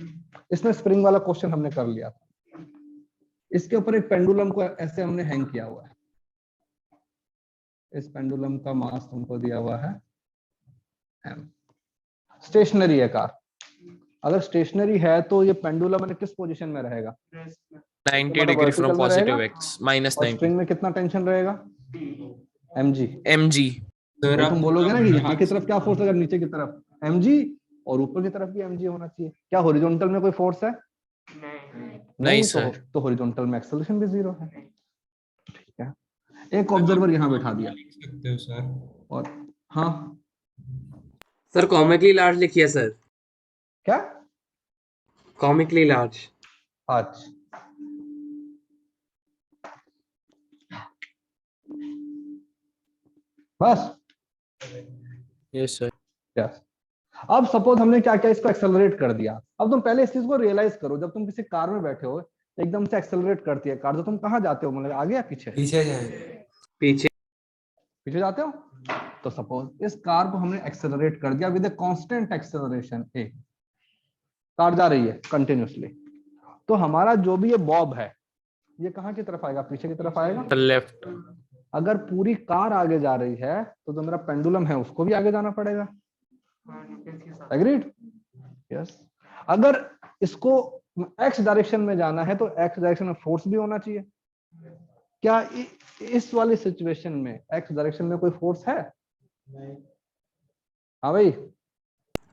इसमें स्प्रिंग वाला क्वेश्चन हमने कर लिया था। इसके ऊपर एक पेंडुलम को ऐसे हमने हैंग किया हुआ है। इस पेंडुलम का मास तुमको दिया हुआ है m। स्टेशनरी है कार, अगर स्टेशनरी है तो ये पेंडुलम में किस पोजीशन में रहेगा? 90 मतलब डिग्री फ्रॉम vertical में रहेगा पॉजिटिव एक्स माइनस और 90 स्ट्रिंग में कितना टेंशन रहेगा? mg। mg। सर तो आप तुम बोलोगे ना कि थोड़ा यहाँ की तरफ क्या फोर्स लगा, नीचे की तरफ mg, और ऊपर की तरफ भी mg होना चाहिए। क्या हॉरिजॉन्टल में कोई फोर्स है? नहीं तो सर। तो हॉरिजॉन्टल में एक्सेलरेशन भी 0 है। ठीक है, एक ऑब्जर्वर यहाँ बैठा दिया लिख सकते हो सर। और हाँ सर कॉमिकली लार्ज लिखिए सर, क्या? Comically large. अच्छा, बस यस सर। यस। अब सपोज हमने क्या क्या इसको एक्सेलरेट कर दिया। अब तुम पहले इस चीज को रियलाइज करो, जब तुम किसी कार में बैठे हो एकदम से एक्सेलरेट करती है कार, तो तुम कहाँ जाते हो? मतलब आगे या पीछे? पीछे जाए। पीछे। पीछे जाते हो। तो सपोज इस कार को हमने एक्सेलरेट कर दिया with a constant acceleration A, car जा रही है कंटिन्यूअसली, तो हमारा जो भी ये बॉब है ये कहाँ की तरफ आएगा? पीछे की तरफ आएगा। लेफ्ट। अगर पूरी कार आगे जा रही है तो जो मेरा पेंडुलम है उसको भी आगे जाना पड़ेगा। एग्रीड? यस। अगर इसको एक्स डायरेक्शन में जाना है तो एक्स डायरेक्शन में फोर्स भी होना चाहिए। क्या इस वाली सिचुएशन में एक्स डायरेक्शन में कोई फोर्स है? हाँ भाई,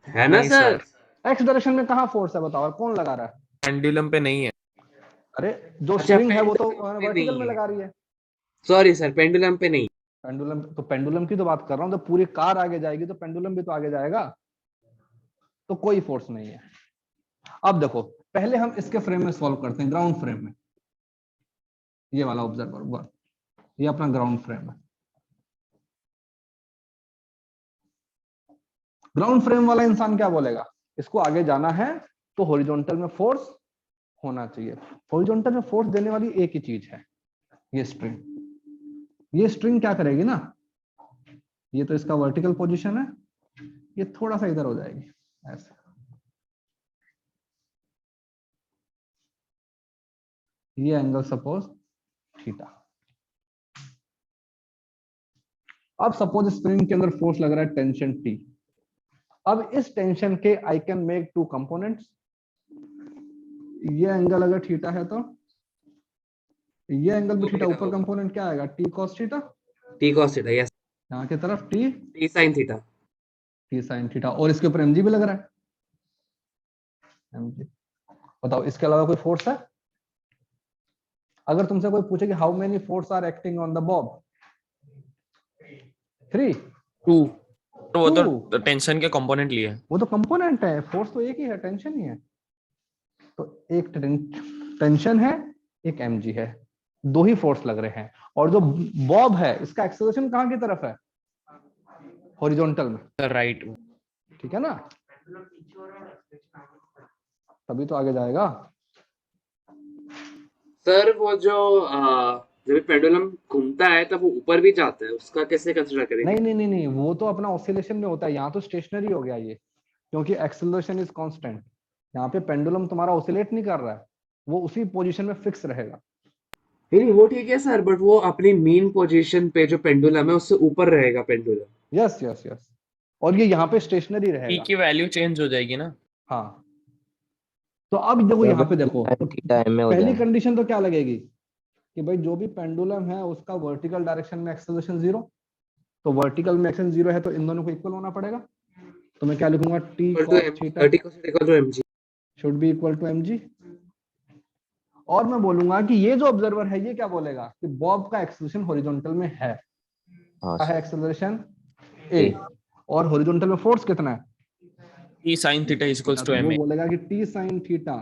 है ना नहीं सर? एक्स डायरेक्शन में कहाँ फोर्स है बताओ, और कौन लगा रहा है? पेंडुलम पे नहीं है। अरे जो अच्छा, स्ट्रिंग है वो तो पेंडुलम पे वर्टिकल नहीं में है। लगा रही है। सॉरी सर, पेंडुलम पे नहीं। पेंडुलम तो पेंडुलम की तो बात कर रहा हूँ, जब पूरी कार आगे जाएगी तो पेंडुलम भी तो आगे जाएगा, तो कोई फोर्स नहीं है। अब देखो, पहले हम इसके फ्रेम में सॉल्व करते हैं, ग्राउंड फ्रेम में। ये वाला ऑब्जर्वर वन, ये अपना ग्राउंड फ्रेम है। ग्राउंड फ्रेम वाला इंसान क्या बोलेगा? इसको आगे जाना है तो हॉरिजॉन्टल में फोर्स होना चाहिए। हॉरिजॉन्टल में फोर्स देने वाली एक ही चीज है, ये स्ट्रिंग। ये स्ट्रिंग क्या करेगी ना, ये तो इसका वर्टिकल पोजीशन है, ये थोड़ा सा इधर हो जाएगी ऐसे, ये एंगल सपोज थीटा। अब सपोज स्प्रिंग के अंदर फोर्स लग रहा है टेंशन T। अब इस टेंशन के I can make two components. ये एंगल अगर थीटा है तो ये एंगल भी थीटा, ऊपर कंपोनेंट क्या आएगा? T cos theta, T cos theta, yes. यहाँ की तरफ T T sine theta. T sin theta, और इसके ऊपर mg भी लग रहा है। mg, बताओ इसके अलावा कोई फोर्स है? अगर तुमसे कोई पूछे कि how many force are acting on the bob? 3 2। तो वो 2, तो टेंशन के कंपोनेंट लिए। वो तो कंपोनेंट है, फोर्स तो एक ही है, टेंशन ही है। तो एक टेंशन है, एक mg है, दो ही फोर्स लग रहे हैं। और जो बॉब है इसका एक्सेलरेशन कहाँ की तरफ है? हॉरिजॉन्टल में, राइट। ठीक है ना, तभी तो आगे जाएगा। सर वो जो जब पेंडुलम घूमता है तब वो ऊपर भी जाता है, उसका कैसे कंसीडर करेंगे? नहीं नहीं नहीं नहीं, वो तो अपना ऑसिलेशन में होता है, यहाँ तो स्टेशनरी हो गया ये, क्योंकि एक्सेलरेशन इज कांस्टेंट। यहाँ पे पेंडुलम तुम्हारा ऑसिलेट नहीं कर रहा है, वो उसी पोजीशन में फिक्स रहेगा। नहीं वो ठीक है सर, बट वो अपनी मेन पोजीशन पे जो पेंडुलम है उससे ऊपर रहेगा पेंडुलम। यस यस यस, और ये यहाँ पे स्टेशनरी टी रहेगा। की वैल्यू चेंज हो जाएगी ना। हाँ, तो अब देखो यहाँ पे देखो, तो थीटा एम में हो पहली जाएगा। कंडीशन तो क्या लगेगी कि भाई जो भी पेंडुलम है उसका वर्टिकल डायरेक्शन में एक्सेलरेशन 0, तो वर्टिकल में एक्सेलरेशन 0 है तो इन दोनों को इक्वल होना पड़ेगा। तो मैं क्या लिखूंगा? T cos theta T cos theta equal to mg। Should be equal to mg। और मैं बोलूंगा कि ये जो ऑब्जर्वर है ये क्या बोलेगा कि बॉब का एक्सेलरेशन हॉरिजॉन्टल में है। हाँ क्या है एक्सेलरेशन? a, और हॉरिजॉन्टल में फोर्स कितना है? T sin theta is equals तो to वो ma। बोलेगा कि T sin theta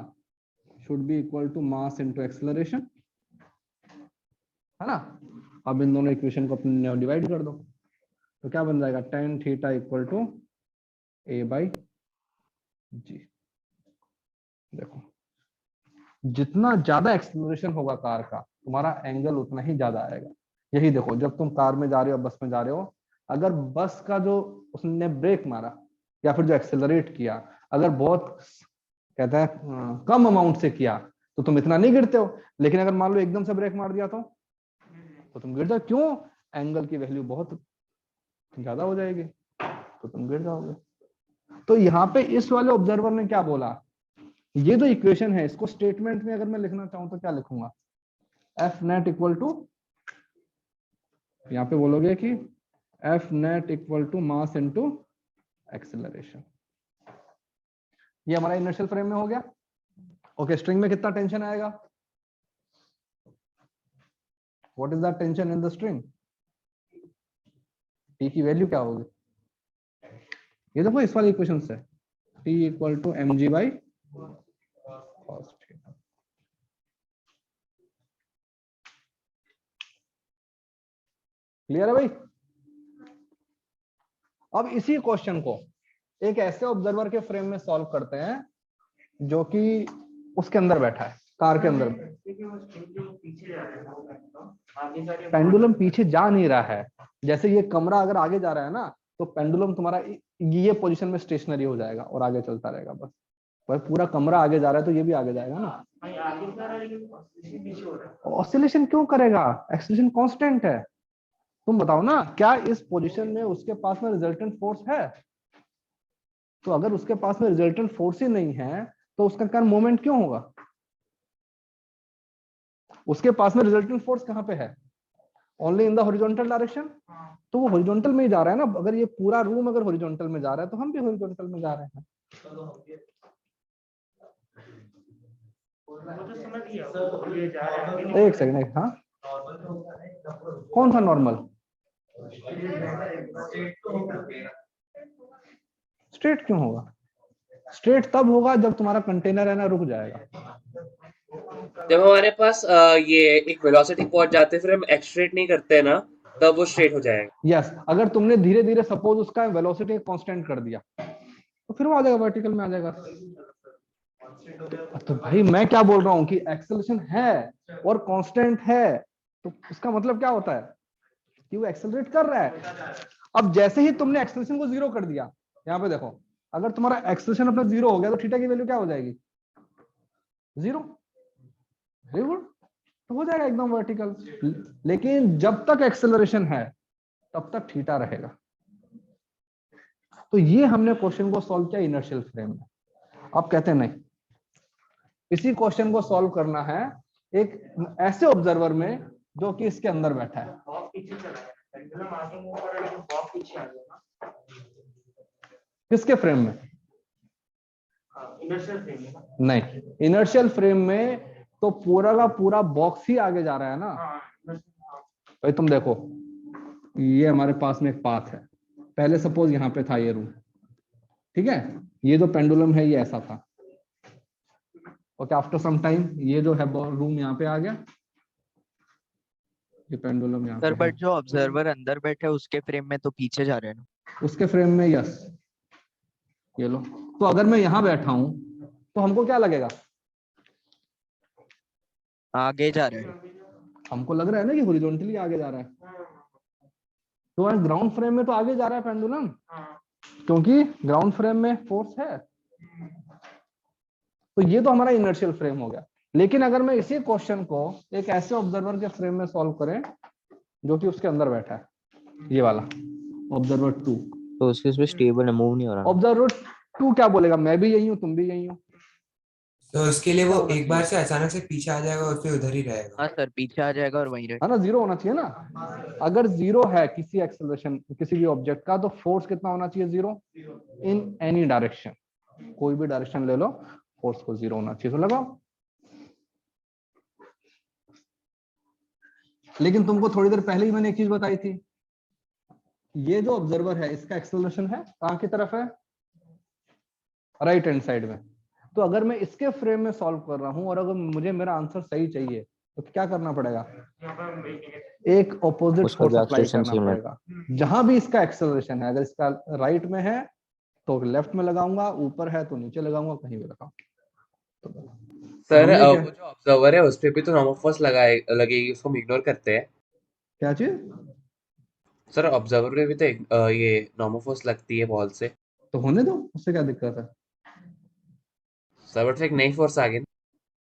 should be equal to mass into acceleration, है ना। अब इन दोनों इक्वेशन को अपने डिवाइड कर दो, तो क्या बन जाएगा? tan theta equal to a by g। देखो, जितना ज्यादा एक्सेलरेशन होगा कार का, तुम्हारा एंगल उतना ही ज्यादा आएगा। यही देखो, जब तुम कार में जा रहे हो, बस में जा रहे हो, अगर बस का जो उसने ब्रेक मारा या फिर जो एक्सेलरेट किया, अगर बहुत कहते हैं कम अमाउंट से किया तो तुम इतना नहीं गिरते हो, लेकिन अगर मान लो एकदम से ब्रेक मार दिया तो तुम गिर जाओ। क्यों? एंगल की वैल्यू बहुत ज्यादा हो जाएगी, तो तुम गिर जाओगे। तो यहाँ पे इस वाले ऑब्जर्वर ने क्या बोला, ये जो इक्वेशन है इसको स्टेटमेंट में अगर मैं लिखना चाहूं तो क्या लिखूंगा, एफ नेट इक्वल टू, यहाँ पे बोलोगे कि F net equal to mass into acceleration. ये हमारा इनर्शियल फ्रेम में हो गया। ओके, स्ट्रिंग में कितना टेंशन आएगा, what is the tension in the string, T की वैल्यू क्या होगी, ये देखो इस वाले इक्वेशन से, T equal to M G by cos theta. Clear है भाई। अब इसी क्वेश्चन को एक ऐसे ऑब्जर्वर के फ्रेम में सॉल्व करते हैं जो कि उसके अंदर बैठा है, कार के अंदर। पेंडुलम पीछे जा नहीं रहा है, जैसे ये कमरा अगर आगे जा रहा है ना तो पेंडुलम तुम्हारा ये पोजीशन में स्टेशनरी हो जाएगा और आगे चलता रहेगा बस। पर पूरा कमरा आगे जा रहा है तो ये भी आगे जाएगा ना। ऑसिलेशन क्यों करेगा, एक्सीलरेशन कांस्टेंट है। तुम बताओ ना, क्या इस पोजीशन में उसके पास में रिजल्टेंट फोर्स है, तो अगर उसके पास में रिजल्टेंट फोर्स ही नहीं है तो उसका कारण मोमेंट क्यों होगा, उसके पास में रिजल्टेंट फोर्स कहां पे है, only in the horizontal direction, तो वो हॉरिजॉन्टल में ही जा रहा है ना। अगर ये पूरा रूम अगर हॉरिजॉन्टल में जा रहा है तो हम भी हॉरिजॉन्टल में जा रहे हैं। एक सेकंड, हाँ कौन सा नॉर्मल, स्ट्रेट क्यों होगा, स्ट्रेट तब होगा जब तुम्हारा कंटेनर है ना रुक जाएगा। जब हमारे पास ये एक वेलोसिटी पहुंच जाते फिर हम एक्सट्रेट नहीं करते हैं ना, तब वो स्ट्रेट हो जाएगा। यस, अगर तुमने धीरे धीरे सपोज उसका वेलोसिटी कांस्टेंट कर दिया तो फिर वो आ जाएगा, वर्टिकल में आ जाएगा। तो भाई मैं क्या बोल रहा हूँ कि एक्सेलरेशन है और कांस्टेंट है, तो उसका मतलब क्या होता है कि वो एक्सेलरेट कर रहा है। अब जैसे ही तुमने एक्सेलरेशन को जीरो कर दिया, यहाँ पे देखो, अगर तुम्हारा एक्सेलरेशन अपना जीरो हो गया तो थीटा की वैल्यू क्या हो जाएगी, जीरो। वेरी गुड, तो हो जाएगा एकदम वर्टिकल। लेकिन जब तक एक्सेलरेशन है तब तक थीटा रहेगा। तो ये हमने क्वेश्चन को सॉल्व किया इनर्शियल फ्रेम में। आप कहते हैं नहीं, इसी क्वेश्चन को सॉल्व करना है एक ऐसे ऑब्जर्वर में जो कि इसके अंदर बैठा है। किसके फ्रेम में, नहीं, इनर्शियल फ्रेम में तो पूरा का पूरा बॉक्स ही आगे जा रहा है ना। भाई तुम देखो, ये हमारे पास में एक पाथ है, पहले सपोज यहाँ पे था ये रूम, ठीक है, ये जो पेंडुलम है ये ऐसा था। ओके, आफ्टर सम टाइम ये जो है रूम यहाँ पे आ गया, ये पेंडुलम यहाँ सर पे बट जो ऑब्जर्वर अंदर बैठे है उसके फ्रेम में तो पीछे जा रहे हैं ना। उसके फ्रेम में, यस, ये लो। तो अगर मैं यहाँ बैठा हूं तो हमको क्या लगेगा, आगे जा रहे हैं। हमको लग रहा है ना कि हॉरिजॉन्टली आगे जा रहा है। तो ग्राउंड फ्रेम में तो आगे जा रहा है पेंडुलम, क्योंकि ग्राउंड फ्रेम में फोर्स है। तो ये तो हमारा इनर्शियल फ्रेम हो गया। लेकिन अगर मैं इसी क्वेश्चन को एक ऐसे ऑब्जर्वर के फ्रेम में सॉल्व करें जो कि उसके अंदर बैठा है, ये वाला ऑब्जर्वर 2, तो उसके स्टेबल मूव नहीं हो रहा। ऑब्जर्वर 2 क्या बोलेगा, मैं भी यही हूँ तुम भी यही हो, तो उसके लिए वो एक बार से अचानक से पीछे आ जाएगा और फिर उधर ही रहेगा। हाँ सर, पीछे आ जाएगा और वहीं रहेगा। है ना, जीरो होना चाहिए ना। अगर जीरो है किसी एक्सेलरेशन किसी भी ऑब्जेक्ट का, तो फोर्स कितना होना चाहिए, जीरो इन एनी डायरेक्शन, कोई भी डायरेक्शन ले लो, फोर्स को जीरो होना चाहिए। तो लगाओ। लेकिन तुमको थोड़ी देर पहले ही मैंने एक चीज बताई थी, ये जो ऑब्जर्वर है इसका एक्सेलरेशन है कहां की तरफ है, राइट हैंड साइड में। तो अगर मैं इसके फ्रेम में सॉल्व कर रहा हूं और अगर मुझे मेरा आंसर सही चाहिए तो क्या करना पड़ेगा, एक ऑपोजिट फोर्स अप्लाई करना पड़ेगा। जहां भी इसका एक्सेलरेशन है, अगर इसका राइट में है तो लेफ्ट में लगाऊंगा, ऊपर है तो नीचे लगाऊंगा, कहीं भी लगाऊंगा। सर वो जो ऑब्जर्वर है उस पे भी तो नॉर्मल फोर्स लगेगी, उसको हम इग्नोर करते हैं। क्या चीज, सर ऑब्जर्वर में भी तो ये नॉर्मल फोर्स लगती है बॉल से। तो होने दो, उससे क्या दिक्कत है। सर बट एक नई फोर्स आ गई।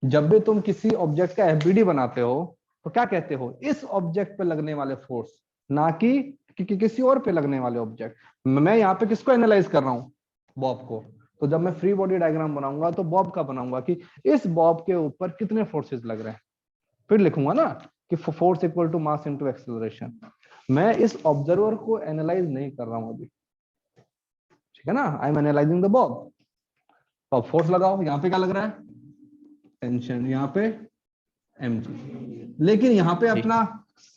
जब भी तुम किसी ऑब्जेक्ट का एफबीडी बनाते हो तो क्या कहते हो, इस ऑब्जेक्ट पे लगने वाले फोर्स, ना कि किसी और पे लगने वाले ऑब्जेक्ट। मैं यहाँ पे किसको एनालाइज कर रहा हूँ, बॉब को। तो जब मैं फ्री बॉडी डायग्राम बनाऊंगा तो बॉब का बनाऊंगा कि इस बॉब के ऊपर कितने फोर्सेस लग रहे हैं, फिर लिखूंगा ना कि force equal to mass into acceleration. मैं इस ऑब्जर्वर को एनालाइज नहीं कर रहा हूं अभी, ठीक है ना, I am analysing the Bob. तो अब फोर्स लगाओ, यहाँ पे क्या लग रहा है, टेंशन, यहाँ पे mg। लेकिन यहाँ पे अपना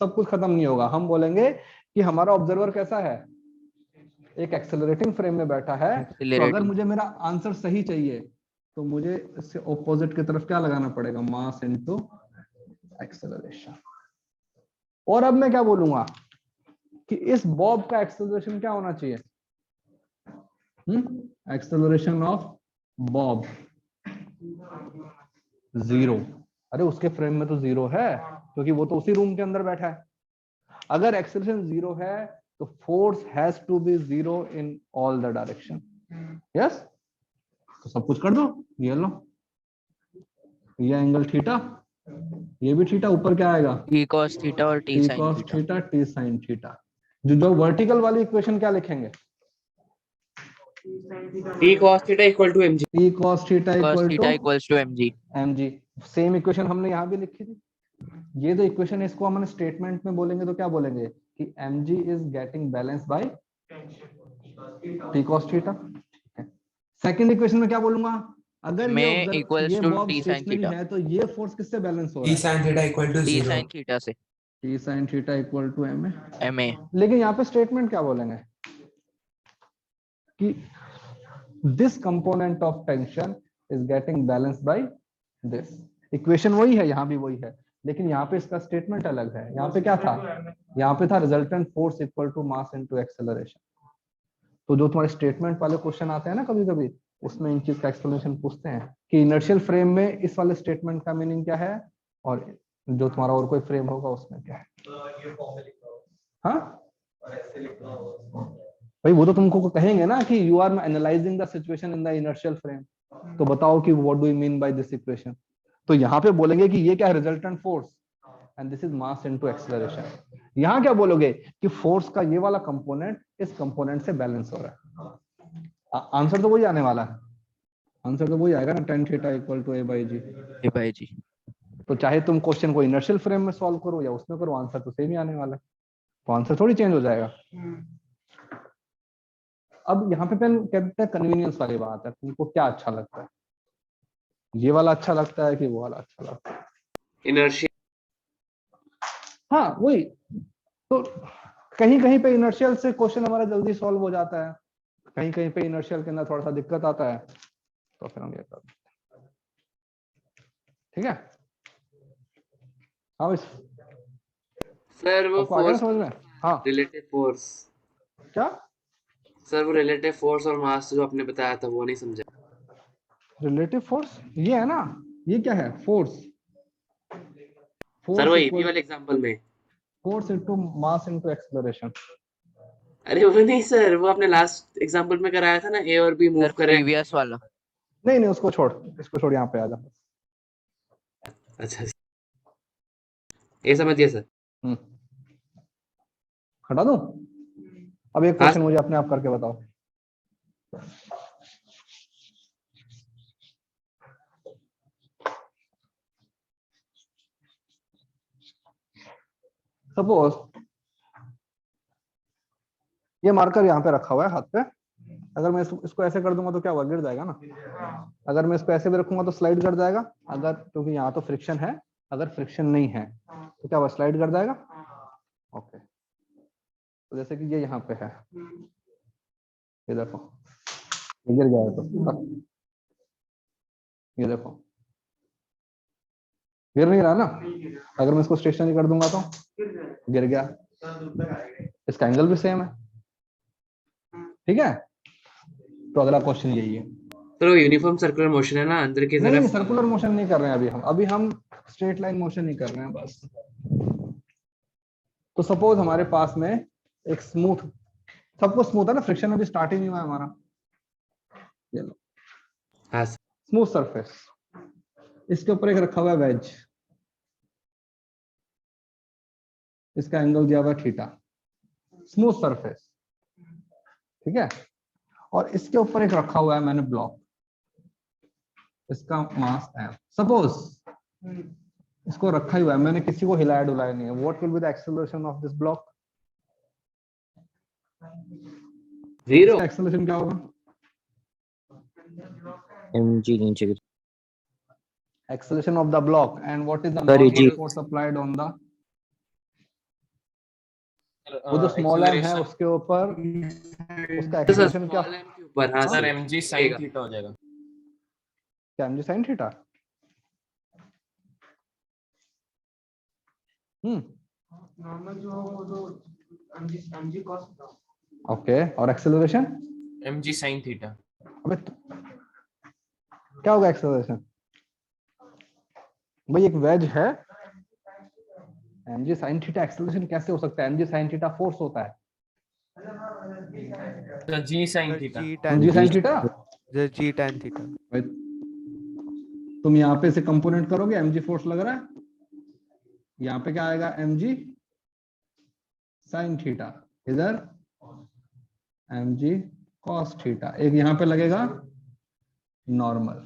सब कुछ खत्म नहीं होगा, हम बोलेंगे कि हमारा ऑब्जर्वर कैसा है, एक एक्सेलरेटिंग फ्रेम में बैठा है। तो अगर मुझे मेरा आंसर सही चाहिए तो मुझे इससे ऑपोजिट की तरफ क्या लगाना पड़ेगा, मास इनटू एक्सेलरेशन। और अब मैं क्या बोलूंगा कि इस बॉब का एक्सेलरेशन क्या होना चाहिए, एक्सेलरेशन ऑफ बॉब 0। अरे उसके फ्रेम में तो 0 है क्योंकि वो तो उसी रूम के अंदर बैठा है। अगर एक्सेलरेशन 0 है तो force has to be 0 in all the direction. Yes, तो सब कुछ कर दो, ये लो, ये एंगल थीटा, ये भी थीटा, ऊपर क्या आएगा, t cos थीटा और t t sin cos theta. Theta t sin theta. जो वर्टिकल वाली इक्वेशन क्या लिखेंगे, t cos theta equal to mg। t cos theta cos equal theta to equals to mg। mg। Same equation हमने यहाँ भी लिखी थी। ये जो इक्वेशन है इसको हम स्टेटमेंट में बोलेंगे तो क्या बोलेंगे कि mg is getting balance by t cos theta. Second equation में क्या बोलूंगा, अगर में ये equals to bob t sin stationary theta. है तो ये फोर्स किससे बैलेंस हो रहा टी है, sine theta equal to t 0। sin theta से t sin theta equal to ma। ma। लेकिन यहाँ पे स्टेटमेंट क्या बोलेंगे कि this component of tension is getting balance by this. Equation वही है, यहाँ भी वही है, लेकिन यहाँ पे इसका स्टेटमेंट अलग है। यहाँ पे क्या था, यहाँ पे था resultant force equal to mass into acceleration. तो जो तुम्हारे स्टेटमेंट वाले क्वेश्चन आते हैं ना कभी कभी, उसमें इन चीज का एक्सप्लेनेशन पूछते हैं कि इनर्शियल फ्रेम में इस वाले स्टेटमेंट का मीनिंग क्या है और जो तुम्हारा और कोई फ्रेम होगा उसमें क्या है। हाँ भाई, वो तो तुमको कहेंगे ना कि you are analyzing the situation in the inertial frame, तो बताओ कि what do you mean by this equation. तो यहाँ पे बोलेंगे कि ये क्या है, resultant force and this is mass into acceleration. यहाँ क्या बोलोगे कि फोर्स का ये वाला कंपोनेंट इस कंपोनेंट से बैलेंस हो रहा है। आंसर तो वही आने वाला है, आंसर तो वही आएगा ना, tan theta equal to a by g। a by g। तो चाहे तुम क्वेश्चन को इनर्शियल फ्रेम में सॉल्व करो या उसमें करो, आंसर तो सेम ही आने वाला है, तो आंसर थोड़ी चेंज हो जाएगा। अब यहाँ पे कहते हैं कन्वीनियंस वाली बात है, तुमको क्या अच्छा लगता है, ये वाला अच्छा लगता है कि वो वाला अच्छा लगता है। inertia। हाँ वही तो, कहीं कहीं पे इनर्शियल से क्वेश्चन हमारा जल्दी सॉल्व हो जाता है, कहीं कहीं पे इनर्शियल के अंदर थोड़ा सा दिक्कत आता है, तो फिर हम ये करते हैं। ठीक है, हाँ सर वो आपको आ गया ना फोर्स, समझ में। हाँ रिलेटिव फोर्स। क्या, सर वो रिलेटिव फोर्स और मास जो आपने बताया था वो नहीं समझा। रिलेटिव फोर्स ये है ना, ये क्या है, फोर्स, सर वो एबी इक्वल वाले एग्जांपल में। Force into mass into acceleration. अरे वो नहीं सर, वो आपने लास्ट एग्जांपल में कराया था ना, ए और बी मूव सर कर रहे हैं। प्रीवियस वाला। नहीं नहीं उसको छोड़, इसको छोड़, यहाँ पे आ जा। अच्छा, ये समझ गया सर। हटा दूं, अब एक हाँ क्वेश्चन मुझे अपने आप करके बताओ। सपोज ये मार्कर यहाँ पे रखा हुआ है हाथ पे, अगर मैं इसको ऐसे कर दूंगा तो क्या हुआ, गिर जाएगा ना। अगर मैं इसको ऐसे भी रखूंगा तो स्लाइड कर जाएगा, अगर क्योंकि यहाँ तो फ्रिक्शन है, अगर फ्रिक्शन नहीं है तो क्या हुआ, स्लाइड कर जाएगा। ओके, तो जैसे कि ये यहाँ पे है, ये देखो ये गिर गया है, तो ये देखो गिर नहीं रहा ना। अगर मैं इसको स्टेशनरी कर दूंगा तो गिर गया, इसका एंगल भी सेम है। ठीक है, तो अगला क्वेश्चन यही है। तो यूनिफॉर्म सर्कुलर मोशन है ना अंदर की नहीं तरफ। सर्कुलर मोशन नहीं कर रहे हैं अभी हम स्ट्रेट लाइन मोशन ही कर रहे हैं बस। तो सपोज हमारे पास में एक स्मूथ, सब कुछ स्मूथ है ना, फ्रिक्शन अभी स्टार्ट ही नहीं हुआ हमारा, ये लो हाँ सर। स्मूथ सरफेस, इसके ऊपर एक रखा हुआ है वेज, इसका एंगल दिया हुआ है थीटा, स्मूथ सरफेस। ठीक है, और इसके ऊपर एक रखा हुआ है मैंने ब्लॉक, इसका मास है, सपोज इसको रखा ही हुआ है मैंने, किसी को हिलाया डुलाया नहीं है, what will be the acceleration of this block? 0 इसका एक्सेलरेशन क्या होगा? mg नीचे गिर Acceleration of the block, and what is the Sorry, normal G. force applied on the, वो जो स्मॉल एम है उसके ऊपर उसका एक्सेलरेशन क्या? स्मॉल एम के ऊपर, हाँ sir sir, mg sin theta हो जाएगा। क्या mg sin थीटा? नॉर्मल जो वो जो mg cos ओके, और एक्सेलरेशन? mg sin theta. अबे क्या होगा एक्सेलरेशन? भाई एक वेज है, mg sin थीटा एक्सेलरेशन कैसे हो सकता है? mg sin थीटा फोर्स होता है, g sin theta. mg sin theta. G tan theta. भाई तुम यहाँ पे से कंपोनेंट करोगे, mg फोर्स लग रहा है, यहाँ पे क्या आएगा? mg sin थीटा, इधर mg cos थीटा, एक यहाँ पे लगेगा नॉर्मल।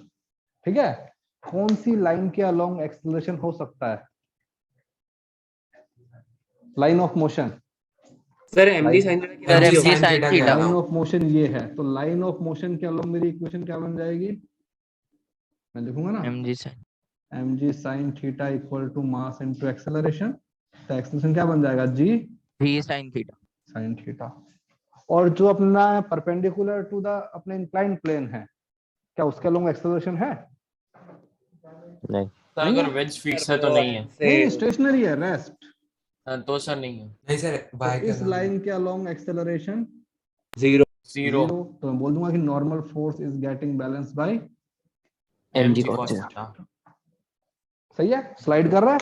ठीक है, कौन सी लाइन के अलोंग एक्सेलरेशन हो सकता है? Line of motion, sir mg sin theta की mg वैल्यू sin थीटा की लाइन value। ऑफ मोशन ये है, तो लाइन ऑफ मोशन के अलोंग मेरी इक्वेशन क्या बन जाएगी? मैं लिखूंगा ना, mg sin mg sin theta equal to mass into acceleration, तो एक्सेलरेशन क्या बन जाएगा? g v sin theta sin theta. और जो अपना परपेंडिकुलर टू द अपने इंक्लाइंड प्लेन है, क्या उसके अलोंग एक्सेलरेशन है? नहीं सर अगर वेज फिक्स है तो नहीं है। नहीं, स्टेशनरी है, रेस्ट। तो सर नहीं है। नहीं सर तो बाय इस लाइन के अलोंग एक्सेलरेशन 0 0 तो मैं बोल दूंगा कि normal force is getting balance bye mg cos cos theta. सही है, स्लाइड कर रहा है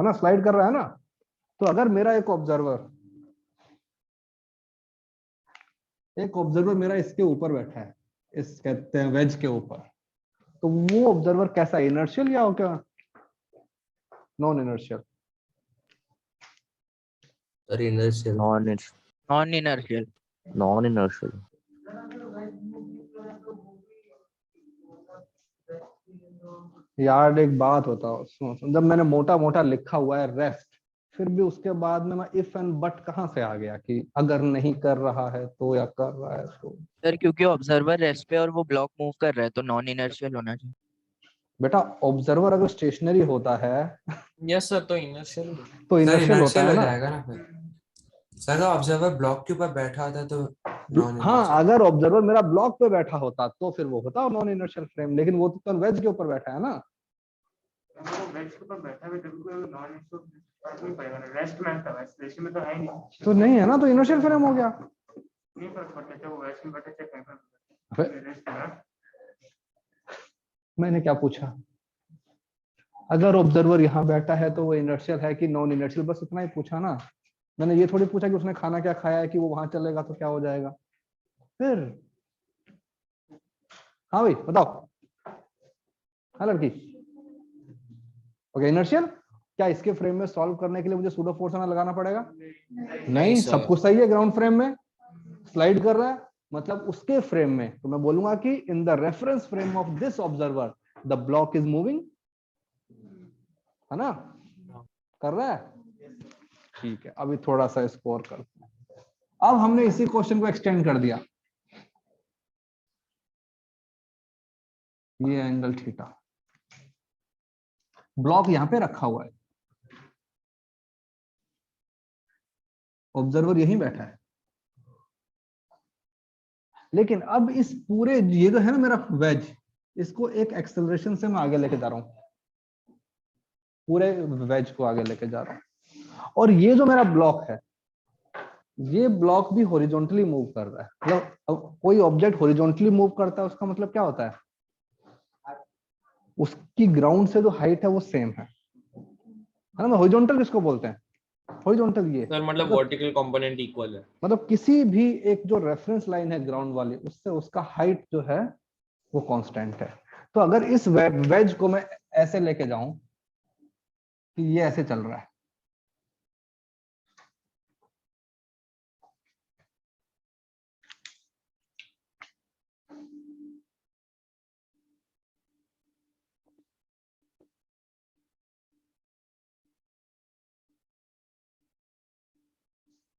ना, स्लाइड कर रहा है ना। तो अगर मेरा एक ऑब्जर्वर मेरा इसके ऊपर बैठा है, इस कहते हैं वेज के ऊपर, तो वो ऑब्जर्वर कैसा है? इनर्शियल या हो क्या नॉन इनर्शियल? non inertial यार एक बात बताओ, सुनो, जब मैंने मोटा मोटा लिखा हुआ है रेस्ट, फिर भी उसके बाद में मैं इफ एंड बट कहां से आ गया कि अगर नहीं कर रहा है तो या कर रहा है तो? सर क्योंकि ऑब्जर्वर रेस्ट पे और वो ब्लॉक मूव कर रहा है तो नॉन इनर्शियल होना चाहिए। बेटा ऑब्जर्वर अगर स्टेशनरी होता है यस सर, तो इनर्शियल। तो सर इनर्शियल होता इनर्शियल है हो ना। जाएगा ना फिर। सर ऑब्जर्वर ब्लॉक के ऊपर बैठा होता तो नॉन हाँ, इनर्शियल। अगर ऑब्जर्वर मेरा ब्लॉक पे बैठा होता तो फिर वो होता नॉन इनर्शियल फ्रेम, लेकिन वो तो वेज के ऊपर बैठा है ना। वो बेंच के ऊपर बैठा है, तभी कोई नॉन इसको फर्क नहीं पड़ेगा, रेस्ट में था, रेस्ट में तो है ही नहीं, तो नहीं है ना, तो इनर्शियल फ्रेम हो गया। नहीं फर्क पड़ता, चाहे वो वेस्ट में बैठे चाहे कहीं पर फिर बैठे, रेस्ट है ना। मैंने क्या पूछा? अगर ऑब्जर्वर यहाँ बैठा है तो वो इनर्शियल है कि नॉन इनर्शियल, बस इतना ही पूछा ना। मैंने ये थोड़ी पूछा कि उसने खाना क्या खाया है कि वो वहां चलेगा तो क्या हो जाएगा। फिर हाँ भाई बताओ, हाँ लड़की, ओके इनर्शियल। क्या इसके फ्रेम में सॉल्व करने के लिए मुझे सूडो फोर्स ना लगाना पड़ेगा? नहीं, सर। सब कुछ सही है, ग्राउंड फ्रेम में स्लाइड कर रहा है, मतलब उसके फ्रेम में तो मैं बोलूंगा कि in the reference frame of this observer the block is moving, है ना, कर रहा है। ठीक है, अभी थोड़ा सा स्कोर करते हैं। अब हमने इसी क्वेश्चन को एक्सटेंड कर दिया, ये एंगल थीटा, ब्लॉक यहां पे रखा हुआ है, ऑब्जर्वर यहीं बैठा है, लेकिन अब इस पूरे ये जो है ना मेरा वेज, इसको एक एक्सेलरेशन से मैं आगे लेके जा रहा हूं, पूरे वेज को आगे लेके जा रहा हूं, और ये जो मेरा ब्लॉक है, ये ब्लॉक भी हॉरिजॉन्टली मूव कर रहा है। मतलब अब कोई ऑब्जेक्ट हॉरिजॉन्टली मूव करता है उसका मतलब क्या होता है? उसकी ग्राउंड से जो हाइट है वो सेम है ना। मैं हॉरिजॉन्टल किसको बोलते हैं? हॉरिजॉन्टल ये सर मतलब वर्टिकल कंपोनेंट इक्वल है। मतलब किसी भी एक जो रेफरेंस लाइन है ग्राउंड वाली, उससे उसका हाइट जो है वो कांस्टेंट है। तो अगर इस वेज को मैं ऐसे लेके जाऊं कि ये ऐसे चल रहा है,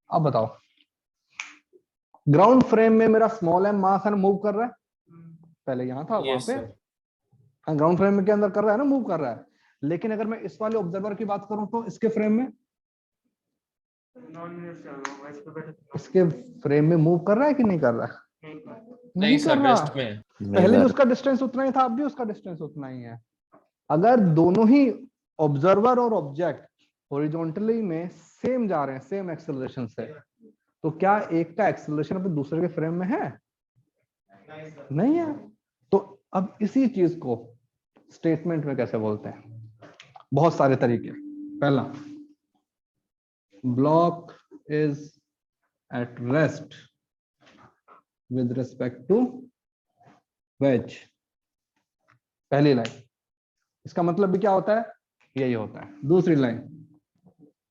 अब बताओ, ग्राउंड फ्रेम में मेरा स्मॉल एम मास है ना, मूव कर रहा है, पहले यहाँ था वहां यस पे, सर, हाँ ग्राउंड फ्रेम के अंदर कर रहा है ना, मूव कर रहा है। लेकिन अगर मैं इस वाले ऑब्जर्वर की बात करूं तो इसके फ्रेम में, इसके फ्रेम में मूव कर रहा है कि नहीं कर रहा है? नहीं सर, कर रहा। रेस्ट में। पहले भी उसका डिस्टेंस उतना ही था, अब भी उसका डिस्टेंस उतना ही है। अगर दोनों ही ऑब्जर्वर और ऑब्जेक्ट हॉरिजॉन्टली में सेम जा रहे हैं, सेम एक्सेलरेशन से, तो क्या एक का एक्सेलरेशन अपने दूसरे के फ्रेम में है? नहीं है। तो अब इसी चीज को स्टेटमेंट में कैसे बोलते हैं? बहुत सारे तरीके। पहला, block is at rest with respect to wedge. पहली लाइन, इसका मतलब भी क्या होता है? यही होता है। दूसरी line,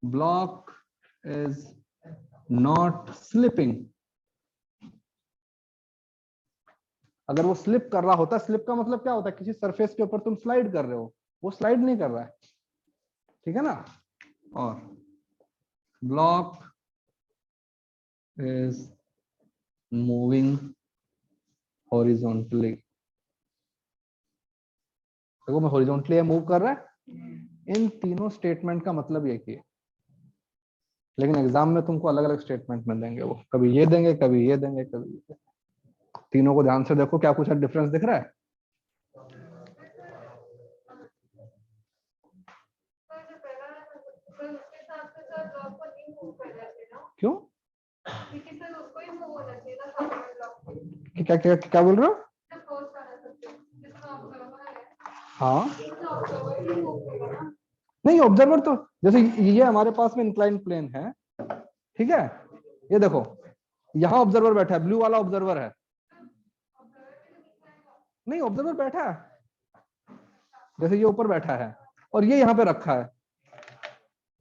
block is not slipping. अगर वो स्लिप कर रहा होता, स्लिप का मतलब क्या होता है? किसी सरफेस के ऊपर तुम स्लाइड कर रहे हो, वो स्लाइड नहीं कर रहा है, ठीक है ना। और ब्लॉक इज मूविंग हॉरिजॉन्टली। देखो मैं हॉरिजॉन्टली मूव कर रहा है। इन तीनों स्टेटमेंट का मतलब एक ही है, लेकिन एग्जाम में तुमको अलग अलग स्टेटमेंट में देंगे। वो कभी ये देंगे, कभी ये देंगे, कभी ये। तीनों को ध्यान से देखो, क्या कुछ डिफरेंस दिख रहा है? क्यों? क्या क्या क्या बोल रहे हो? हाँ, नहीं ऑब्जर्वर तो, जैसे ये हमारे पास में इंक्लाइन प्लेन है, ठीक है, ये देखो यहाँ ऑब्जर्वर बैठा है, ब्लू वाला ऑब्जर्वर है। नहीं, ऑब्जर्वर बैठा है, जैसे ये ऊपर बैठा है और ये यहाँ पे रखा है,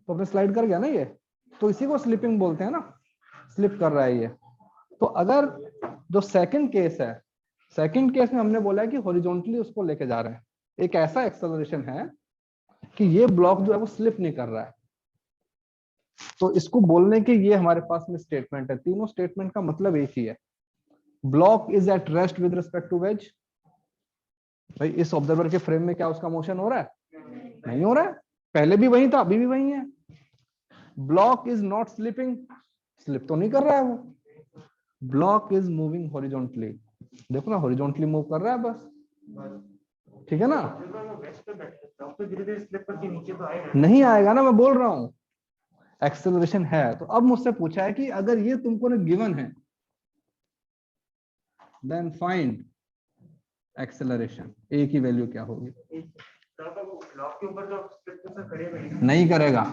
तो अपने स्लाइड कर गया ना ये, तो इसी को स्लिपिंग बोलते हैं ना, स्लिप कर रहा है ये। तो अगर जो सेकंड केस है, सेकंड केस में हमने बोला है कि हॉरिजॉन्टली उसको लेके जा रहे हैं, एक ऐसा एक्सेलरेशन है कि ये ब्लॉक जो है वो स्लिप नहीं कर रहा है। तो इसको बोलने के ये हमारे पास में स्टेटमेंट है। तीनों स्टेटमेंट का मतलब एक ही है, block is at rest with respect to wedge. भाई इस ऑब्जर्वर के फ्रेम में क्या उसका मोशन हो रहा है? नहीं हो रहा है, पहले भी वही था, अभी भी वही है। Block is not slipping, slip तो नहीं कर रहा है वो। ब्लॉक इज मूविंग हॉरिजॉन्टली, देखो ना हॉरिजॉन्टली मूव कर रहा है बस, ठीक है ना। नहीं आएगा ना, मैं बोल रहा हूं एक्सेलरेशन है। तो अब मुझसे पूछा है कि अगर ये तुमको ना गिवन है, देन फाइंड एक्सेलरेशन, ए की वैल्यू क्या होगी? ब्लॉक के ऊपर जो नहीं करेगा।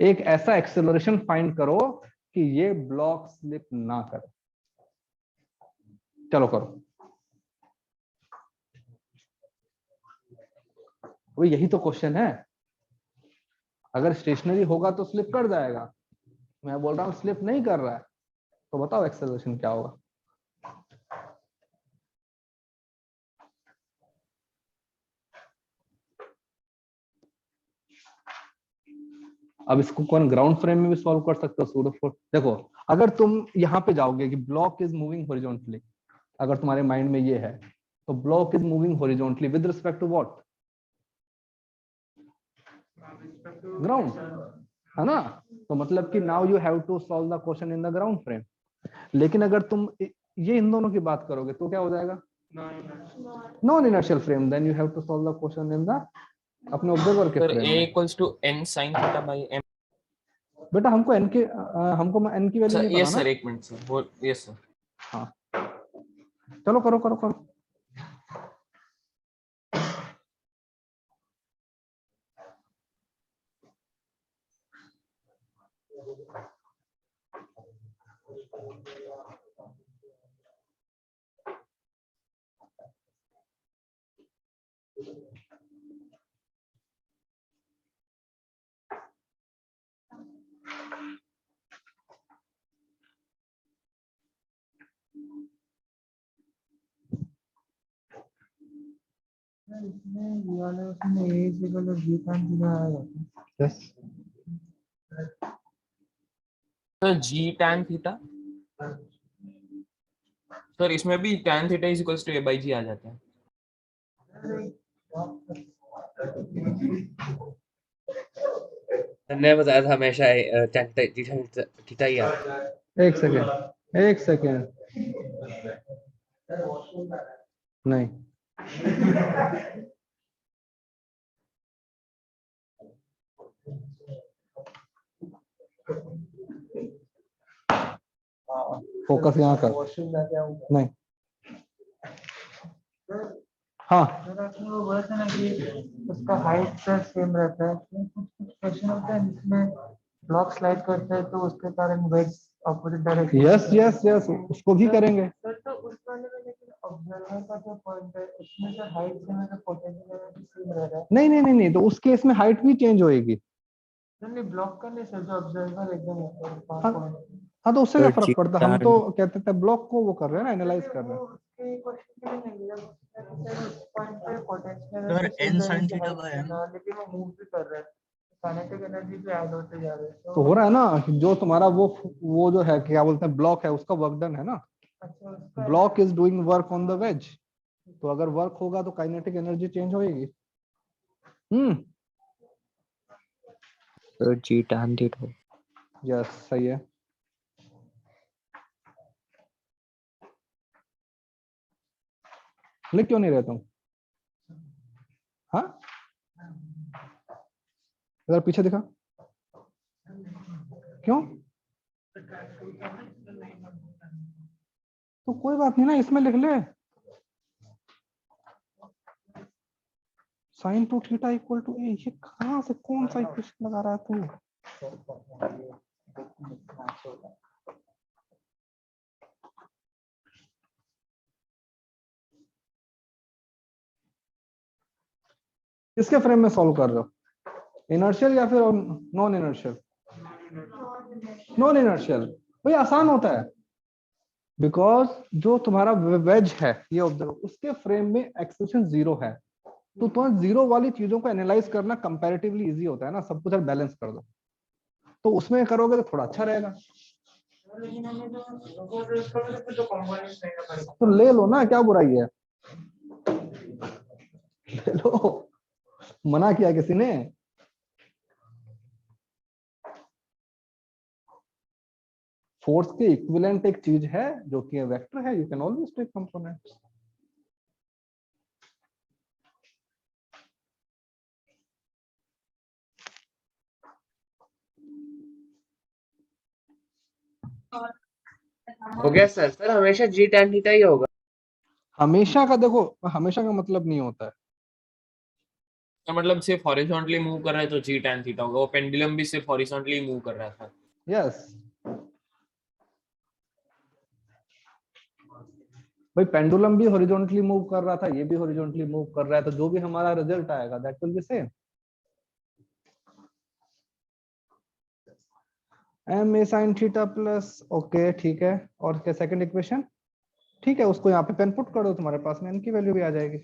एक ऐसा एक्सेलरेशन फाइंड करो कि ये ब्लॉक स्लिप ना करे। चलो करो, वो यही तो क्वेश्चन है। अगर स्टेशनरी होगा तो स्लिप कर जाएगा, मैं बोल रहा हूं स्लिप नहीं कर रहा है, तो बताओ एक्सेलरेशन क्या होगा? अब इसको कौन ग्राउंड फ्रेम में भी सॉल्व कर सकते हो? सूडो फोर्स, देखो अगर तुम यहाँ पे जाओगे कि ब्लॉक इज मूविंग हॉरिजॉन्टली, अगर तुम्हारे माइंड में ये है, तो block is moving horizontally with respect to what? Ground, है ना। तो मतलब कि now you have to solve the question in the ground frame. लेकिन अगर तुम ये इन दोनों की बात करोगे तो क्या हो जाएगा? Non inertial frame, then you have to solve the question in the अपने ऑब्जर्वर के सर फ्रेम a में। Equals to n sin theta by m। बेटा हमको एन की हमको एन की वैल्यू सर नहीं पता यस ना। सर, एक मिनट सर, वो यस सर। हाँ, चलो करो करो करो। Yes, sir ji tan theta, sir इसमें भी tan theta is equals to a by g आ जाता है। मैंने बताया था हमेशा थीटा ही आता है। एक सेकेंड, एक सेकेंड, नहीं फोकस यहाँ कर, नहीं हाँ वो बोला था ना कि उसका हाइट का सेम रहता है, कुछ कुछ क्वेश्चन होता है जिसमें ब्लॉक स्लाइड करता है तो उसके कारण wedge opposite direction. Yes yes yes, उसको भी करेंगे। सर तो उस वाले में लेकिन ऑब्जर्वर का जो पॉइंट है उसमें सर हाइट से में तो पोटेंशियल सेम रह रहा है। नहीं नहीं नहीं नहीं, तो उस केस में हाइट भी चेंज होएगी। नहीं ब्लॉक का नहीं सर, जो ऑब्जर्वर एकदम ऊपर पास हाँ, पॉइंट। हाँ तो उससे क्या फर्क पड़ता है, हम G तो कहते थे ब्लॉक को वो कर रहे हैं ना, एनालाइज कर रहे हैं। उसके क्वेश्चन के लिए नहीं है सर, उस पॉइंट पे पोटेंशियल सर, सेम n रहने sin की थीटा हाइट का है ना, लेकिन वो मूव भी कर रहा है, काइनेटिक एनर्जी भी ऐड होते जा रहे हैं। तो हो रहा है ना, जो तुम्हारा वो जो है क्या बोलते हैं ब्लॉक है, उसका वर्क डन है ना, अच्छा उसका block is doing work on the ways, तो अगर वर्क होगा तो काइनेटिक एनर्जी चेंज होएगी। Sir ji tan theta. Yes सही है। लिख क्यों नहीं रहता हूँ? हाँ इधर पीछे दिखा, क्यों? तो कोई बात नहीं ना, इसमें लिख ले sin 2 थीटा इक्वल टू ए। ये कहाँ से कौन सा इक्वेशन लगा रहा है तू? किसके फ्रेम में सॉल्व कर रहे हो, इनर्शियल या फिर नॉन इनर्शियल? नॉन इनर्शियल भाई आसान होता है, बिकॉज जो तुम्हारा वेज है ये ऑब्जर्व, उसके फ्रेम में एक्सेलेरेशन 0 है, तो तुम्हें 0 वाली चीजों को एनालाइज करना कंपैरेटिवली इजी होता है ना, सब कुछ बैलेंस कर दो, तो उसमें करोगे तो थोड़ा अच्छा रहेगा। लेकिन हमें जो कंपोनेंट्स लेना पड़ेगा। तो ले लो ना, क्या बुराई है, ले लो, मना किया किसी ने? फोर्स के इक्विवेलेंट एक चीज है जो कि वेक्टर है, you can always take components. हो गया सर। सर हमेशा जी tan थीटा ही होगा। हमेशा का देखो, हमेशा का मतलब नहीं होता है। तो मतलब सिर्फ हॉरिजॉन्टली मूव कर रहा है तो जी tan थीटा होगा, वो पेंडुलम भी सिर्फ हॉरिजॉन्टली मूव कर रहा था। यस भाई, पेंडुलम भी हॉरिजॉन्टली मूव कर रहा था, ये भी हॉरिजॉन्टली मूव कर रहा है, तो जो भी हमारा रिजल्ट आएगा that will be same. M A sine theta plus, okay ठीक है, और क्या सेकंड इक्वेशन? ठीक है, उसको यहाँ पे पेन पुट कर दो, तुम्हारे पास में एन की वैल्यू भी आ जाएगी।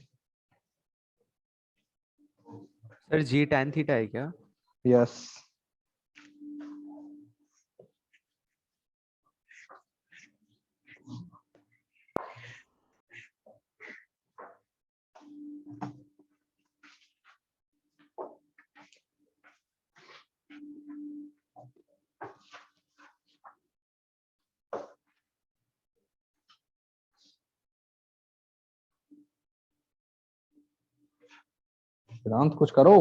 सर जी tan थीटा है क्या? यस सिद्धांत कुछ करो।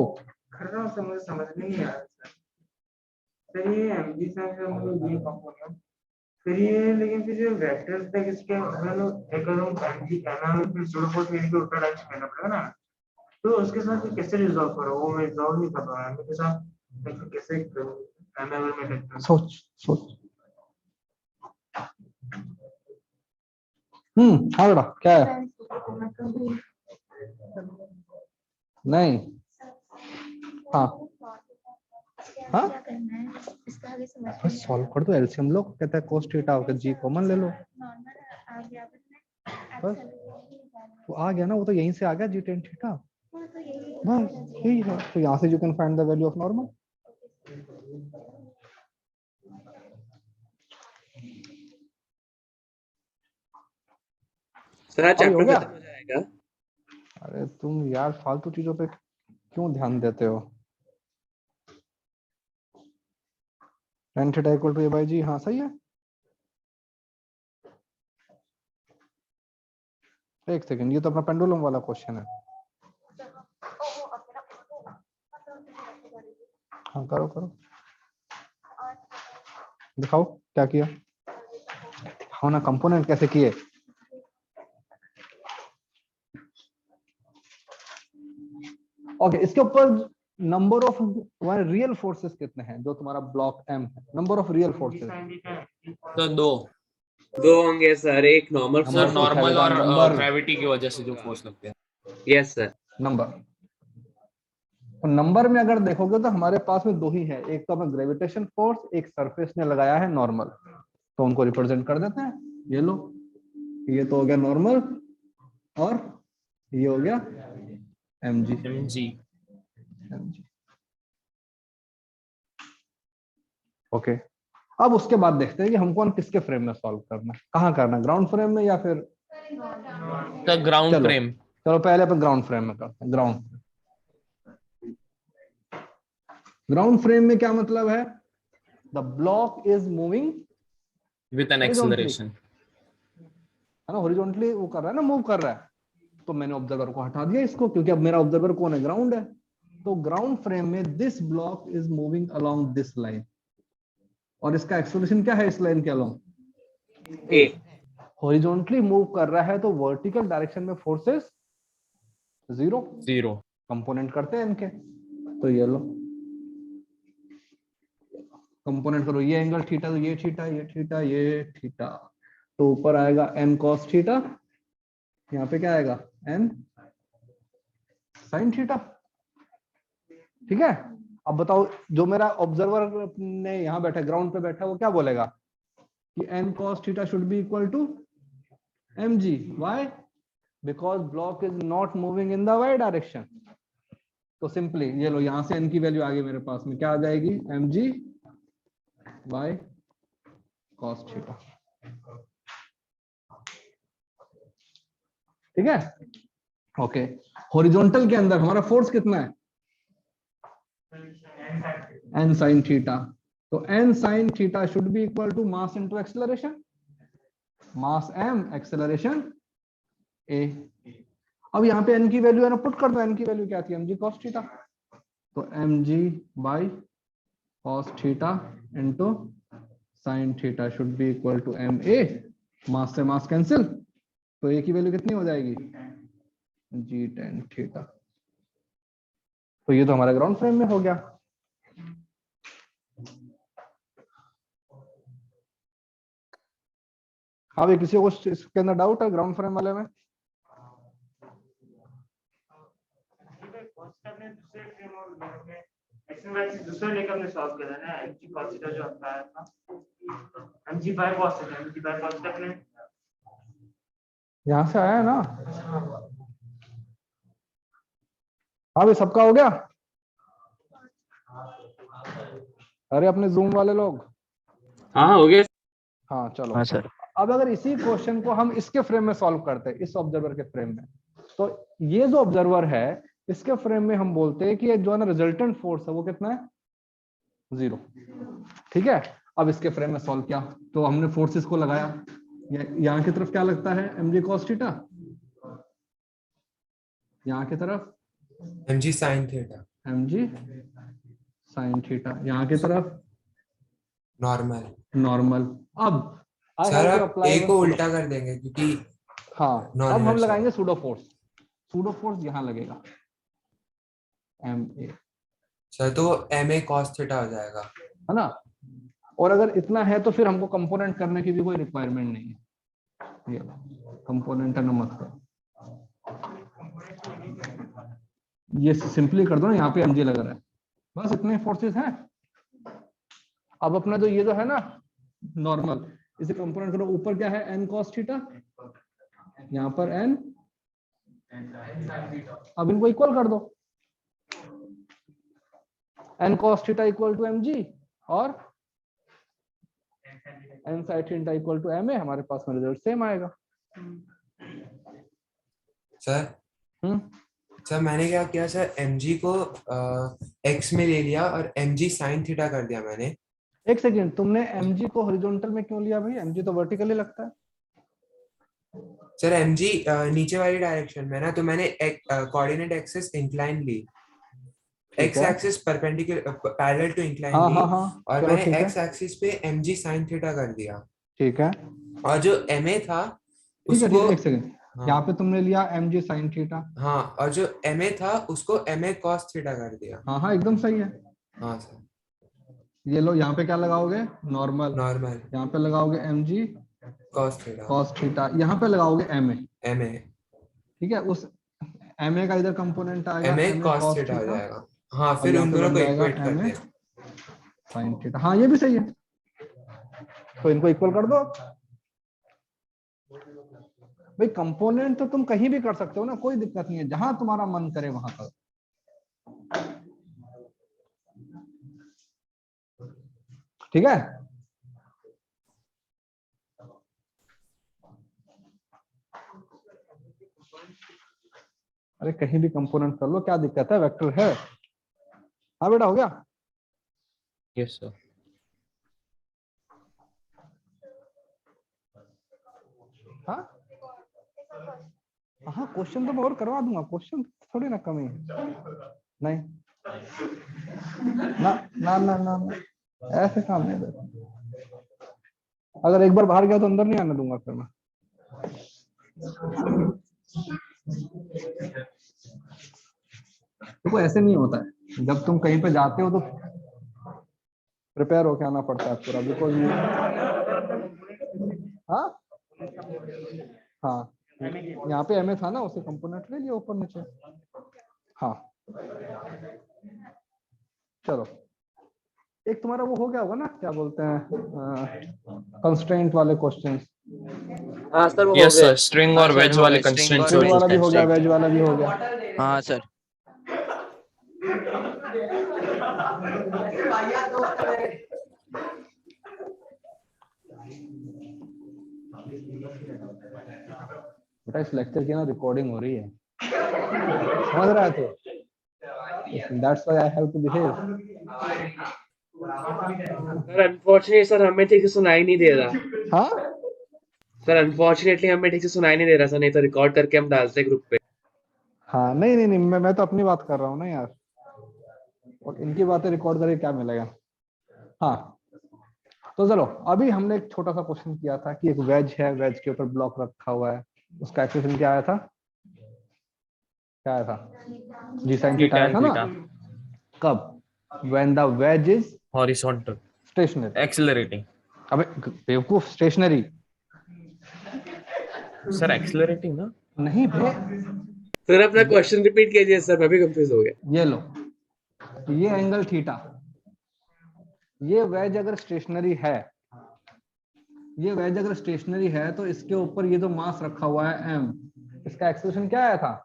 कर रहा हूँ, समझ नहीं आ रहा सर। सर ये एमजी साइन का मतलब ये कंपोनेंट, फिर ये लेकिन फिर जो वेक्टर्स तक इसके मतलब एक अगर हम एमजी एमएम फिर जोड़ फोर्स के उल्टा डायरेक्शन करना पड़ेगा ना, तो उसके साथ ये कैसे रिजॉल्व करो, वो मैं रिजॉल्व नहीं कर पा रहा हूँ मेरे साथ, तो कैसे एमएम में वेक्टर सोच सोच। हाँ बेटा क्या है? नहीं हाँ हाँ बस सॉल्व कर दो, एलसीएम लो, कहता है cos थीटा होकर जी कॉमन ले लो, बस वो आ गया ना, वो तो यहीं से आ गया जी tan थीटा, बस यही है, तो यहाँ से you can find the value of normal. Sir अभी हो चैप्टर गया? खत्म हो जाएगा। अरे तुम यार फालतू चीजों पे क्यों ध्यान देते हो? tan theta equal to a by g, हाँ सही है। एक सेकंड, ये तो अपना पेंडुलम वाला क्वेश्चन है। हाँ करो करो, दिखाओ क्या किया, दिखाओ ना कंपोनेंट कैसे किए। ओके, इसके ऊपर नंबर ऑफ रियल फोर्सेस कितने हैं जो तुम्हारा ब्लॉक एम है? नंबर ऑफ रियल फोर्सेस तो दो। दो होंगे सर, एक normal sir number force. Normal और नंबर ग्रेविटी की वजह से जो फोर्स लगते हैं। Yes sir. नंबर, तो नंबर में अगर देखोगे तो हमारे पास में दो ही है, एक तो अपना ग्रेविटेशन फोर्स, एक सरफेस ने लगाया है नॉर्मल, तो उनको रिप्रेजेंट कर देते हैं। ये लो, ये तो हो गया नॉर्मल और ये हो गया mg। mg। ओके, अब उसके बाद देखते हैं कि हमको किसके फ्रेम में सॉल्व करना है, कहाँ करना है, ग्राउंड फ्रेम में या फिर तो ग्राउंड चलो फ्रेम। चलो पहले अपन ग्राउंड फ्रेम में करते हैं। ग्राउंड फ्रेम में क्या मतलब है? The block is moving with an acceleration, है ना, हॉरिजॉन्टली वो कर रहा है ना, मूव कर रहा है। तो मैंने ऑब्जर्वर को हटा दिया इसको, क्योंकि अब मेरा ऑब्जर्वर कौन है? ग्राउंड है। तो ग्राउंड फ्रेम में this block is moving along this line, और इसका एक्सेलरेशन क्या है इस लाइन के अलोंग? ए। हॉरिजॉन्टली मूव कर रहा है तो वर्टिकल डायरेक्शन में फोर्सेस जीरो कंपोनेंट करते हैं इनके। तो ये लो कंपोनेंट करो, ये एंगल थीटा, तो ये थीटा, ये थीटा, ये थीटा, तो ऊपर आएगा n cos थीटा, यहाँ पे क्या आएगा n sin थीटा। ठीक है, अब बताओ जो मेरा ऑब्जर्वर ने यहाँ बैठा, ग्राउंड पे बैठा, वो क्या बोलेगा कि n cos theta should be equal to mg। Why? Because block is not moving in the y direction. तो सिंपली ये लो, यहां से n की वैल्यू आ गई मेरे पास में, क्या आ जाएगी? mg y cos theta. ठीक है, ओके। हॉरिजॉन्टल के अंदर हमारा फोर्स कितना है? n sin theta. तो n sin theta should be equal to mass into acceleration, mass m acceleration a। अब यहाँ पे n की वैल्यू है ना, पुट कर दो, n की वैल्यू क्या थी? mg cos theta. तो mg by cos theta into sin theta should be equal to ma। Mass से मास कैंसिल, तो a की वैल्यू कितनी हो जाएगी? g tan theta. तो ये तो हमारा ग्राउंड फ्रेम में हो गया। हाँ भाई, किसी को इसके अंदर डाउट है ग्राउंड फ्रेम वाले में? दूसरा लेकर हमने सॉल्व किया था ना, mg cos थीटा जो आता है था, mg by cos theta, mg by cos theta अपने यहां से आया है ना। हाँ भाई, सबका हो गया? अरे अपने जूम वाले लोग, हाँ हो गया। हाँ चलो। हाँ सर। अब अगर इसी क्वेश्चन को हम इसके फ्रेम में सॉल्व करते हैं, इस ऑब्जर्वर के फ्रेम में, तो ये जो ऑब्जर्वर है इसके फ्रेम में हम बोलते हैं कि ये जो है ना रिजल्टेंट फोर्स है वो कितना है? 0। ठीक है, अब इसके फ्रेम में सॉल्व किया तो हमने फोर्सेस को लगाया, यहाँ की तरफ क्या लगता है? mg cos थीटा, यहाँ की तरफ mg sin theta, mg sin theta, यहाँ की तरफ नॉर्मल। नॉर्मल। अब आई सर हैव टू आप अप्लाई a को उल्टा कर देंगे क्योंकि हाँ, नॉन अब हम इनर्शियल। लगाएंगे सूडो फोर्स। सूडो फोर्स यहाँ लगेगा ma, सर तो ma cos थीटा हो जाएगा। है ना। और अगर इतना है तो फिर हमको कंपोनेंट करने की भी कोई रिक्वायरमेंट नहीं है, ये कंपोनेंट है ना मत करो, ये सिंपली कर दो ना, यहाँ पे mg लग रहा है, बस इतने फोर्सेस हैं। अब अपना जो ये जो है ना नॉर्मल, इसे कंपोनेंट करो, ऊपर क्या है? n cos थीटा, यहाँ पर n, अब इनको इक्वल कर दो, n cos theta equal to mg और n sin theta equal to ma। हमारे पास में रिजल्ट सेम आएगा। सर हम्म सर मैंने क्या किया सर, mg को x में ले लिया और mg sin थीटा कर दिया मैंने। एक सेकेंड, तुमने mg को हॉरिजॉन्टल में क्यों लिया भाई? mg तो वर्टिकली लगता है। सर mg नीचे वाली डायरेक्शन में ना, तो मैंने कोऑर्डिनेट एक्सिस इंक्लाइन ली, ठीक एक्स है, axis perpendicular parallel to incline हाँ ली, हाँ हाँ, और चलो मैंने ठीक है, एक्स एक्सिस पे mg sin थीटा कर दिया। ठीक है, और जो ma था ठीक है, ठीक उसको, है, एक सेकेंड, हाँ यहाँ पे तुमने लिया mg sin थीटा। हाँ, और जो ma था उसको ma cos थीटा कर दिया। हाँ हाँ, एकदम सही है। हाँ सर, ये लो, यहाँ पे क्या लगाओगे? नॉर्मल। नॉर्मल यहाँ पे लगाओगे mg cos theta cos theta, यहाँ पे लगाओगे ma। ma, ठीक है, उस ma का इधर कंपोनेंट आएगा ma ma cos cos theta हो थीटा, जाएगा। हाँ, और फिर यहाँ उन पे दोनों बन को जाएगा इक्वेट कर ma दिया। sin theta. हाँ, ये भी सही है, तो इनको इक्वल कर दो। भाई कंपोनेंट तो तुम कहीं भी कर सकते हो ना, कोई दिक्कत नहीं है, जहां तुम्हारा मन करे वहां करो। ठीक है, अरे कहीं भी कंपोनेंट कर लो, क्या दिक्कत है, वेक्टर है। हाँ बेटा, हो गया। Yes sir. हाँ हाँ, क्वेश्चन तो मैं और करवा दूंगा, क्वेश्चन थोड़ी ना कमी है। नहीं, ना ना ना ना, ना। ऐसे काम नहीं देता। अगर एक बार बाहर गया तो अंदर नहीं आने दूंगा फिर मैं। देखो ऐसे नहीं होता है, जब तुम कहीं पे जाते हो तो प्रिपेयर होके आना पड़ता है पूरा, बिकॉज ये, हाँ हाँ, यहाँ पे एमए था ना, उसे कंपोनेंट ले लिया ऊपर नीचे। हाँ, चलो, एक तुम्हारा वो हो गया होगा ना, क्या बोलते हैं, कंस्ट्रेंट वाले क्वेश्चंस। हाँ सर, वो हो यस गए। सर, स्ट्रिंग हाँ और सर, वेज हो वाले गए, string और कंस्ट्रेंट्स स्ट्रिंग हुए। wedge वाला भी हो गया, constraint। वेज वाला भी हो गया। हाँ सर। बेटा इस लेक्चर की ना रिकॉर्डिंग हो रही है, समझ रहा है तो? That's why I have to behave. Sir unfortunately sir हमें ठीक से सुनाई नहीं दे रहा। हाँ सर अनफॉर्चुनेटली हमें ठीक से सुनाई नहीं दे रहा सर, नहीं तो रिकॉर्ड करके हम डालते ग्रुप पे। हाँ, नहीं नहीं नहीं, मैं तो अपनी बात कर रहा हूँ ना यार, और इनकी बातें रिकॉर्ड करके क्या मिलेगा। हाँ, तो चलो, अभी हमने एक छोटा सा क्वेश्चन किया था कि एक वेज है, वेज के ऊपर ब्लॉक रखा हुआ है, उसका एक्सप्रेशन क्या आया था? क्या आया था? जी साइन थीटा आया था ना? कब? when the wedge is horizontal stationary। Accelerating. अबे बेवकूफ, स्टेशनरी सर एक्सेलरेटिंग ना? नहीं बे, सर अपना क्वेश्चन रिपीट कीजिए सर, मैं भी कंफ्यूज हो गया। ये लो, ये एंगल थीटा, ये वेज अगर स्टेशनरी है, ये वेज अगर स्टेशनरी है तो इसके ऊपर ये जो मास रखा हुआ है m, इसका एक्सप्रेशन क्या आया था?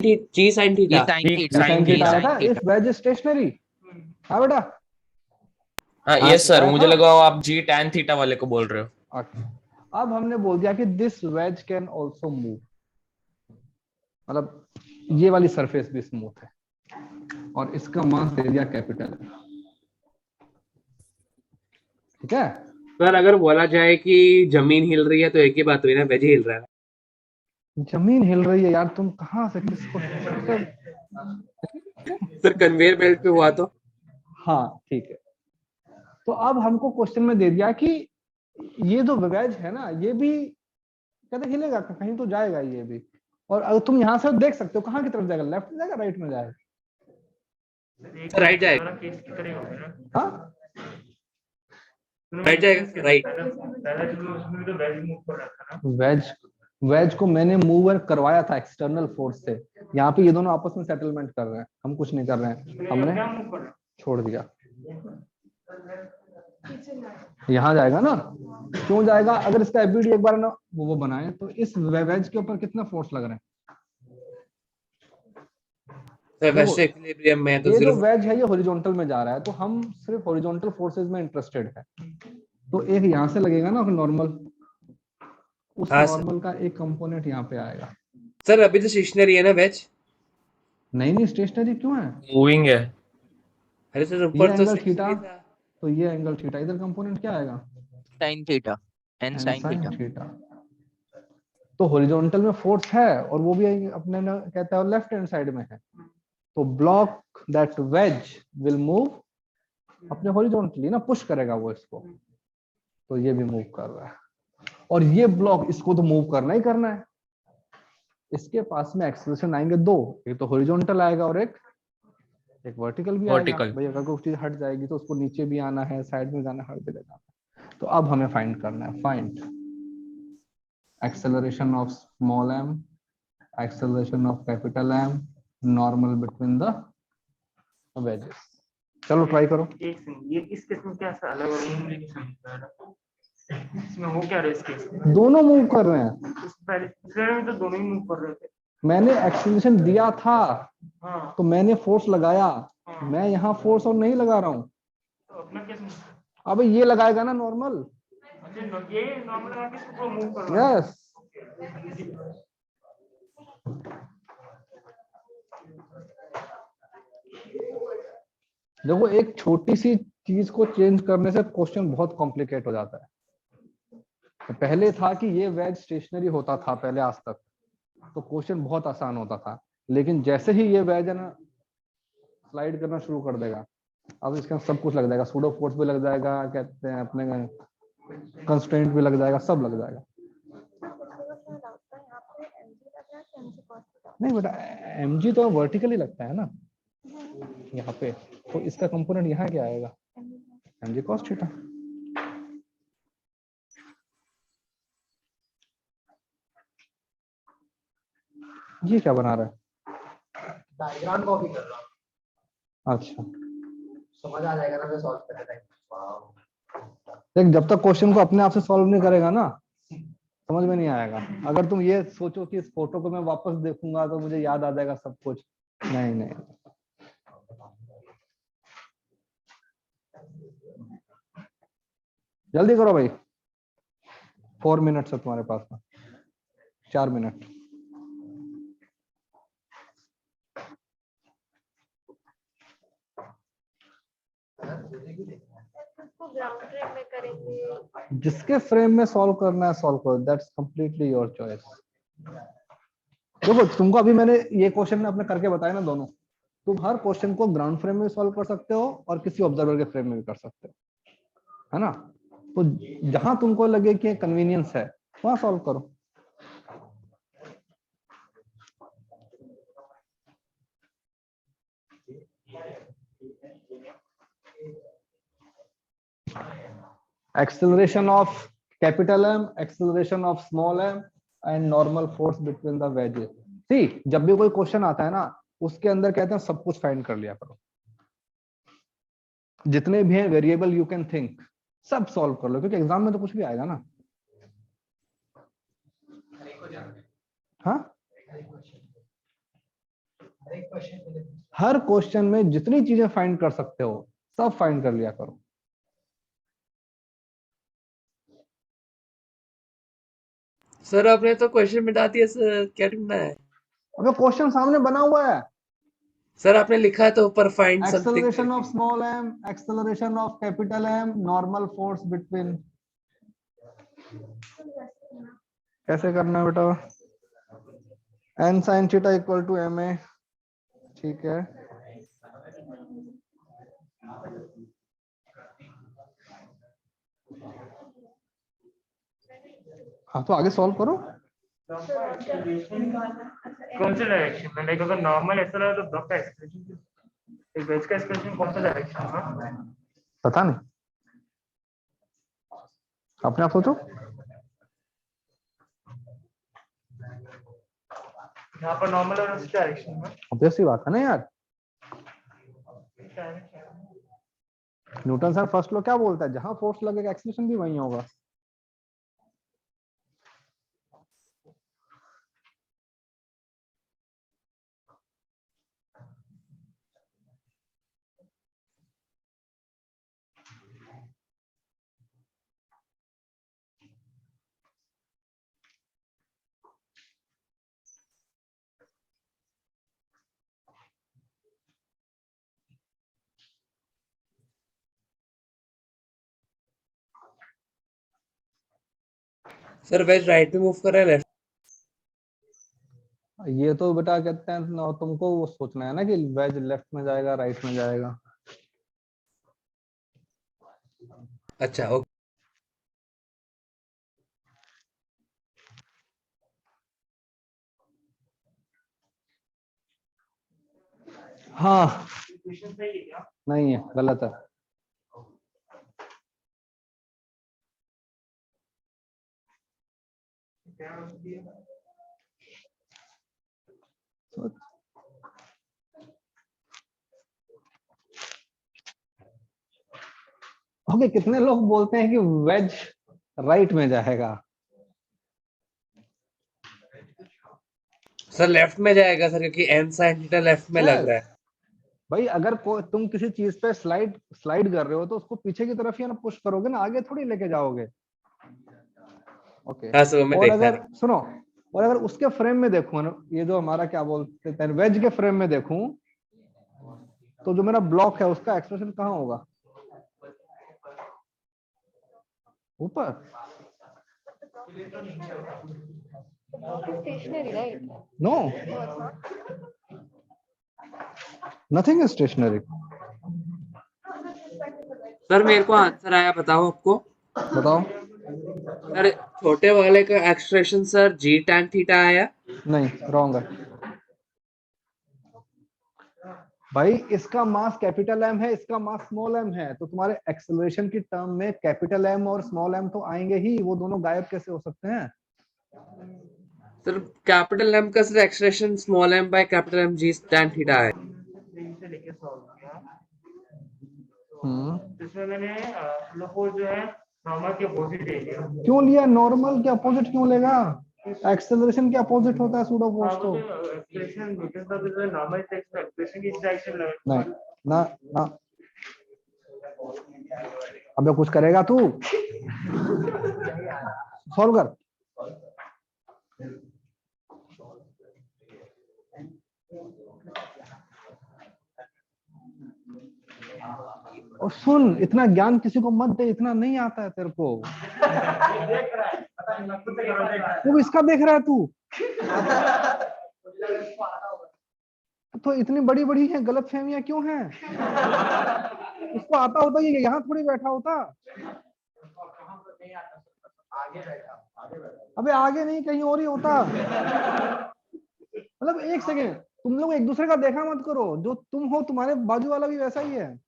G sine G theta. sin G theta, sin sin G theta आया sin था, इफ थीटा। Wedge stationary. हाँ बेटा, हाँ हाँ यस सर, आया मुझे था? लगा आप जी tan थीटा वाले को बोल रहे हो। Okay. अब हमने बोल दिया कि this ways can also move, मतलब ये वाली सरफेस भी स्मूथ है, और इसका मास दे दिया कैपिटल। ठीक है, सर अगर बोला जाए कि जमीन हिल रही है तो एक ही बात हुई ना, वेज हिल रहा है। जमीन हिल रही है यार, तुम कहाँ से किसको? सर कन्वेयर बेल्ट पे हुआ तो। हाँ ठीक है, तो अब हमको क्वेश्चन में दे दिया कि ये जो वेज है ना, ये भी कहते हिलेगा, कहीं तो जाएगा ये भी, और अगर तुम यहाँ से देख सकते हो कहाँ की तरफ जाएगा, लेफ्ट में जाएगा, राइट में जाएगा? राइट जाएगा, हाँ, राइट जाएगा, राइट। वेज वेज को मैंने मूव करवाया था एक्सटर्नल फोर्स से, यहाँ पे ये दोनों आपस में सेटलमेंट कर रहे हैं, हम कुछ नहीं कर रहे हैं, हमने छोड़ दिया। यहाँ जाएगा ना, क्यों जाएगा? अगर इसका एबीडी एक बार ना वो बनाए तो इस वेज के ऊपर कितना फोर्स लग रहा है? सर वैसे इक्विलिब्रियम में है तो ये जो 0। वेज है ये हॉरिजॉन्टल में जा रहा है, तो हम सिर्फ हॉरिजॉन्टल फोर्सेस में इंटरेस्टेड है, तो एक यहाँ से लगेगा ना नॉर्मल, उस हाँ सर। नॉर्मल का एक कंपोनेंट यहाँ पे आएगा। सर अभी तो स्टेशनरी है ना वेज? नहीं नहीं, स्टेशनरी क्यों है? मूविंग है। अरे सर ये ऊपर तो एंगल थीटा, स्टेशनरी था। तो ये एंगल थीटा, इधर कंपोनेंट क्या आएगा? Sine theta, N N sine sine theta. Theta. तो हॉरिजॉन्टल में फोर्स है और वो भी अपने ना कहता है लेफ्ट हैंड साइड में है, तो block that veg will move अपने हॉरिजॉन्टली ना, पुश करेगा वो इसको, तो ये भी मूव कर रहा है। और ये ब्लॉक इसको तो मूव करना ही करना है। इसके पास में एक्सेलरेशन आएंगे दो, एक तो हॉरिजॉन्टल आएगा और एक वर्टिकल भी आएगा। वर्टिकल। भाई अगर कोई चीज हट जाएगी तो उसको नीचे भी आना है, साइड में जाना है, हर जगह जाना है। तो अब हमें फाइंड करना है, find acceleration of small m, acceleration of capital M, normal between the wages. चलो ट्राई करो। एक सेकंड, ये इस केस में क्या अलग हो रहा है? इसमें हो क्या रहा है इस केस में? दोनों मूव कर रहे हैं। इस पहले दूसरे में तो दोनों ही मूव कर रहे थे। मैंने एक्सेलरेशन दिया था हाँ तो मैंने फोर्स लगाया, हाँ। मैं यहाँ फोर्स और नहीं लगा रहा हूँ। तो अपना केस में अब ये लगाएगा ना नॉर्मल। अच्छा, ये नॉर्मल लगा के इसको मूव करना है। यस। देखो एक छोटी सी चीज को चेंज करने से क्वेश्चन बहुत कॉम्प्लिकेट हो जाता है। तो पहले था कि ये वेज स्टेशनरी होता था पहले आज तक, तो क्वेश्चन बहुत आसान होता था। लेकिन जैसे ही ये वेज है ना स्लाइड करना शुरू कर देगा, अब इसका सब कुछ लग जाएगा, सूडो फोर्स भी लग जाएगा, कहते हैं अपने कंस्ट्रेंट भी लग जाएगा, सब लग जाएगा। नहीं बेटा, mg तो वर्टिकली लगता है ना यहाँ पे, तो इसका कंपोनेंट यहाँ क्या आएगा? mg cos theta. ये क्या बना रहा है? डायग्राम कॉपी कर रहा हूँ, अच्छा समझ आ जाएगा ना, मैं सॉल्व करने टाइम। देख, जब तक क्वेश्चन को अपने आप से सॉल्व नहीं करेगा ना समझ में नहीं आएगा। अगर तुम ये सोचो कि इस फोटो को मैं वापस देखूंगा तो मुझे याद आ जाएगा सब कुछ, नहीं नहीं। जल्दी करो भाई, 4 मिनट्स है तुम्हारे पास में, 4 मिनट। जिसके फ्रेम में सॉल्व करना है सॉल्व करो, दैट्स कंप्लीटली योर चॉइस। देखो तुमको अभी मैंने ये क्वेश्चन में अपने करके बताया ना दोनों, तुम हर क्वेश्चन को ग्राउंड फ्रेम में सॉल्व कर सकते हो और किसी ऑब्जर्वर के फ्रेम में भी कर सकते हो, है ना। तो जहां तुमको लगे कि कन्वीनियंस है वहां सॉल्व करो। Acceleration of capital M, acceleration of small m, and normal force between the wedges. See, जब भी कोई क्वेश्चन आता है ना उसके अंदर कहते हैं सब कुछ फाइंड कर लिया करो, जितने भी हैं वेरिएबल यू कैन थिंक सब सॉल्व कर लो, क्योंकि एग्जाम में तो कुछ भी आएगा ना। हाँ, हर क्वेश्चन में जितनी चीजें फाइंड कर सकते हो सब फाइंड कर लिया करो। सर आपने तो क्वेश्चन मिटा दिया सर, क्या ढूंढना है? अगर क्वेश्चन सामने बना हुआ है, सर आपने लिखा है तो ऊपर फाइंड समथिंग एक्सेलरेशन ऑफ करके। Small m, acceleration of capital M, normal force between. कैसे करना है बेटा? n sin theta equal to ma, ठीक है। हाँ तो आगे सॉल्व करो। कौन से डायरेक्शन में? लाइक अगर नॉर्मल ऐसा रहा तो ब्लॉक का एक्सप्रेशन, एक वेज का एक्सप्रेशन कौन सा डायरेक्शन में? पता नहीं, अपने आप सोचो। यहाँ पर नॉर्मल और उस डायरेक्शन में ऑब्वियस सी बात है ना यार। न्यूटन सर फर्स्ट लॉ क्या बोलता है? जहां फोर्स लगेगा एक्सेलरेशन भी वहीं होगा। सर वेज राइट में मूव कर रहा है लेफ्ट? ये तो बेटा कहते हैं ना, तुमको वो सोचना है ना कि वेज लेफ्ट में जाएगा राइट में जाएगा। अच्छा ओके। हाँ नहीं है, गलत है। ओके, कितने लोग बोलते हैं कि वेज राइट में जाएगा? सर लेफ्ट में जाएगा सर, क्योंकि n sin थीटा लेफ्ट में लग Yes. रहा है। भाई अगर तुम किसी चीज पे स्लाइड स्लाइड कर रहे हो तो उसको पीछे की तरफ ही ना पुश करोगे ना, आगे थोड़ी लेके जाओगे। ओके हाँ सर मैं और देखा अगर है। सुनो, और अगर उसके फ्रेम में देखूं ना, ये जो हमारा क्या बोलते हैं वेज के फ्रेम में देखूं, तो जो मेरा ब्लॉक है उसका एक्सप्रेशन कहाँ होगा? ऊपर। Stationary, right? No, nothing is stationary. Sir मेरे को आंसर आया, बताओ आपको। बताओ। सर छोटे वाले का expression sir g tan theta आया। नहीं, रॉन्ग है भाई। इसका मास कैपिटल एम है, इसका मास स्मॉल एम है, तो तुम्हारे एक्सेलरेशन की टर्म में कैपिटल एम और स्मॉल एम तो आएंगे ही, वो दोनों गायब कैसे हो सकते हैं? सर कैपिटल M का sir expression small m by capital M g tan theta है। से लेके सॉल्व किया, हम्म। इसमें मैंने लोगों जो है नॉर्मल के अपोजिट ले लिया। क्यों लिया? नॉर्मल के अपोजिट क्यों लेगा? एक्सेलरेशन के अपोजिट होता है सूडो फोर्स तो। एक्सप्रेशन न्यूटन का जो नॉर्मल टेक्स्ट एक्सप्रेशन की डायरेक्शन नहीं ना ना, अबे कुछ करेगा तू? सॉल्व कर। और सुन, इतना ज्ञान किसी को मत दे, इतना नहीं आता है तेरे को। तू इसका देख रहा है तू? तो इतनी बड़ी बड़ी है गलत फहमियां क्यों हैं? उसको आता होता ये यहाँ थोड़ी बैठा होता। अबे आगे नहीं, कहीं और ही होता। मतलब एक सेकेंड, तुम लोग एक दूसरे का देखा मत करो। जो तुम हो, तुम्हारे बाजू वाला भी वैसा ही है।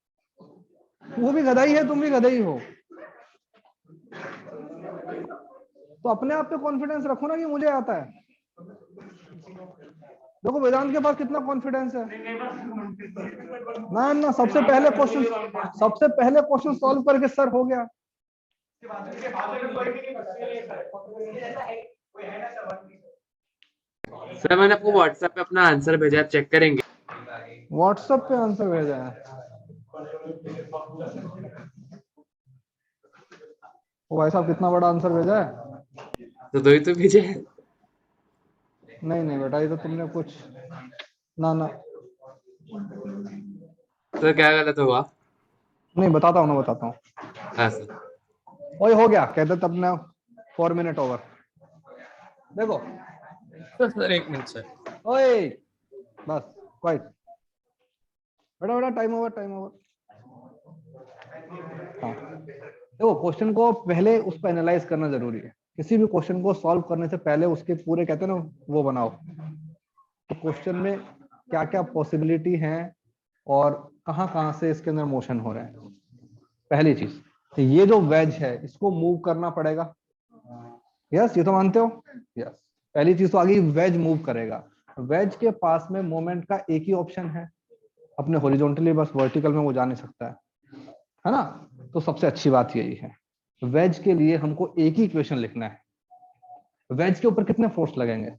वो भी गधा ही है, तुम भी गधा ही हो। तो अपने आप पे कॉन्फिडेंस रखो ना कि मुझे आता है। देखो वेदांत के पास कितना कॉन्फिडेंस है ना। ना सबसे पहले क्वेश्चन सॉल्व करके सर हो गया। सर मैंने आपको व्हाट्सएप पे अपना आंसर भेजा, आप चेक करेंगे? व्हाट्सएप पे आंसर भेजा है? ओ भाई साहब, कितना बड़ा आंसर भेजा है? तो दो ही तो भेजे हैं। नहीं नहीं बेटा, ये तो तुमने कुछ ना ना। सर क्या गलत हुआ? नहीं बताता हूँ ना, बताता हूँ। हाँ सर। ओए हो गया कहते तब ना। 4 मिनट ओवर। देखो सर एक मिनट सर। ओए बस क्वाइट। बेटा बेटा टाइम ओवर, टाइम ओवर। हाँ देखो, क्वेश्चन को पहले उस पर एनालाइज करना जरूरी है। किसी भी क्वेश्चन को सॉल्व करने से पहले उसके पूरे कहते हैं ना वो बनाओ, तो क्वेश्चन में क्या क्या पॉसिबिलिटी है और कहाँ कहाँ से इसके अंदर मोशन हो रहे हैं। पहली चीज, तो ये जो वेज है इसको मूव करना पड़ेगा। यस, ये तो मानते हो? यस, पहली चीज तो आ गई, वेज मूव करेगा। वेज के पास में मोमेंट का एक ही ऑप्शन है, अपने हॉरिजॉन्टली, बस वर्टिकल में वो जा नहीं सकता है ना। तो सबसे अच्छी बात यही है, वेज के लिए हमको एक ही इक्वेशन लिखना है। वेज के ऊपर कितने फोर्स लगेंगे?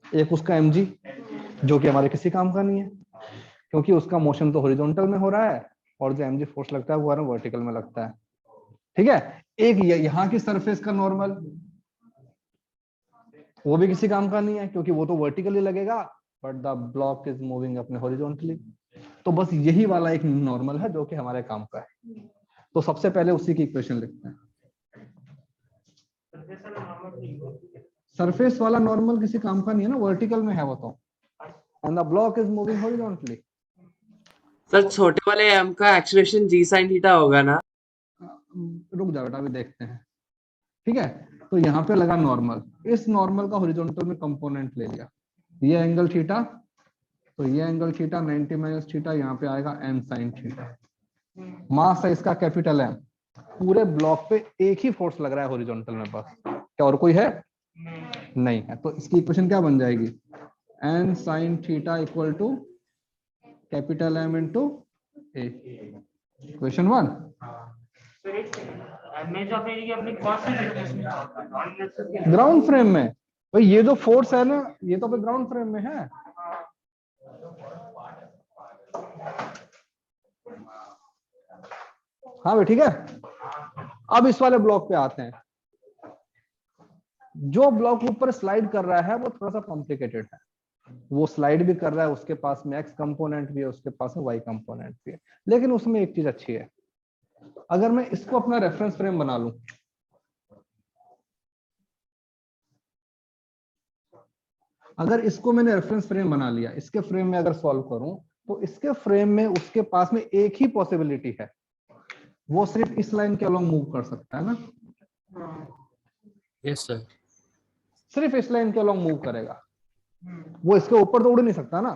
एक उसका mg, जो कि हमारे किसी काम का नहीं है, क्योंकि उसका मोशन तो हॉरिजॉन्टल में हो रहा है, और जो mg फोर्स लगता है वो हमारा वर्टिकल में लगता है। ठीक है। एक यहाँ की सरफेस का नॉर्मल, वो भी किसी काम का नहीं है, क्योंकि वो तो वर्टिकली लगेगा, but the block is moving अपने हॉरिजॉन्टली। तो बस यही वाला एक नॉर्मल है जो कि हमारे काम का है। तो सबसे पहले उसी की इक्वेशन लिखते हैं। सरफेस वाला नॉर्मल किसी काम का नहीं है ना, वर्टिकल में है वो तो, and the block is moving horizontally. Sir छोटे वाले एम का एक्सेलरेशन जी साइन थीटा होगा ना? रुक जा बेटा, अभी देखते हैं। ठीक है, तो यहाँ पे लगा नॉर्मल, इस नॉर्मल का हॉरिजॉन्टल में कंपोनेंट ले लिया, ये एंगल थीटा, तो ये एंगल थीटा 90 माइनस थीटा, यहाँ पे आएगा m साइन थीटा। मास है इसका कैपिटल M, पूरे ब्लॉक पे एक ही फोर्स लग रहा है हॉरिजॉन्टल में बस, क्या और कोई है? नहीं है। तो इसकी इक्वेशन क्या बन जाएगी? n sine theta equal to capital M into A. Equation 1। Ground frame में भाई, ये जो फोर्स है ना, ये तो अपने ग्राउंड फ्रेम में है। हाँ भाई, ठीक है। अब इस वाले ब्लॉक पे आते हैं। जो ब्लॉक ऊपर स्लाइड कर रहा है वो थोड़ा सा कॉम्प्लिकेटेड है, वो स्लाइड भी कर रहा है, उसके पास में एक्स कंपोनेंट भी है, उसके पास में वाई कंपोनेंट भी है, लेकिन उसमें एक चीज अच्छी है, अगर मैं इसको अपना रेफरेंस फ्रेम बना लूं, अगर इसको मैंने रेफरेंस फ्रेम बना लिया, इसके फ्रेम में अगर सॉल्व करूं, तो इसके फ्रेम में उसके पास में एक ही पॉसिबिलिटी है, वो सिर्फ इस लाइन के अलोंग मूव कर सकता है ना। Yes sir. सिर्फ इस लाइन के अलोंग मूव करेगा, वो इसके ऊपर तो उड़ नहीं सकता ना।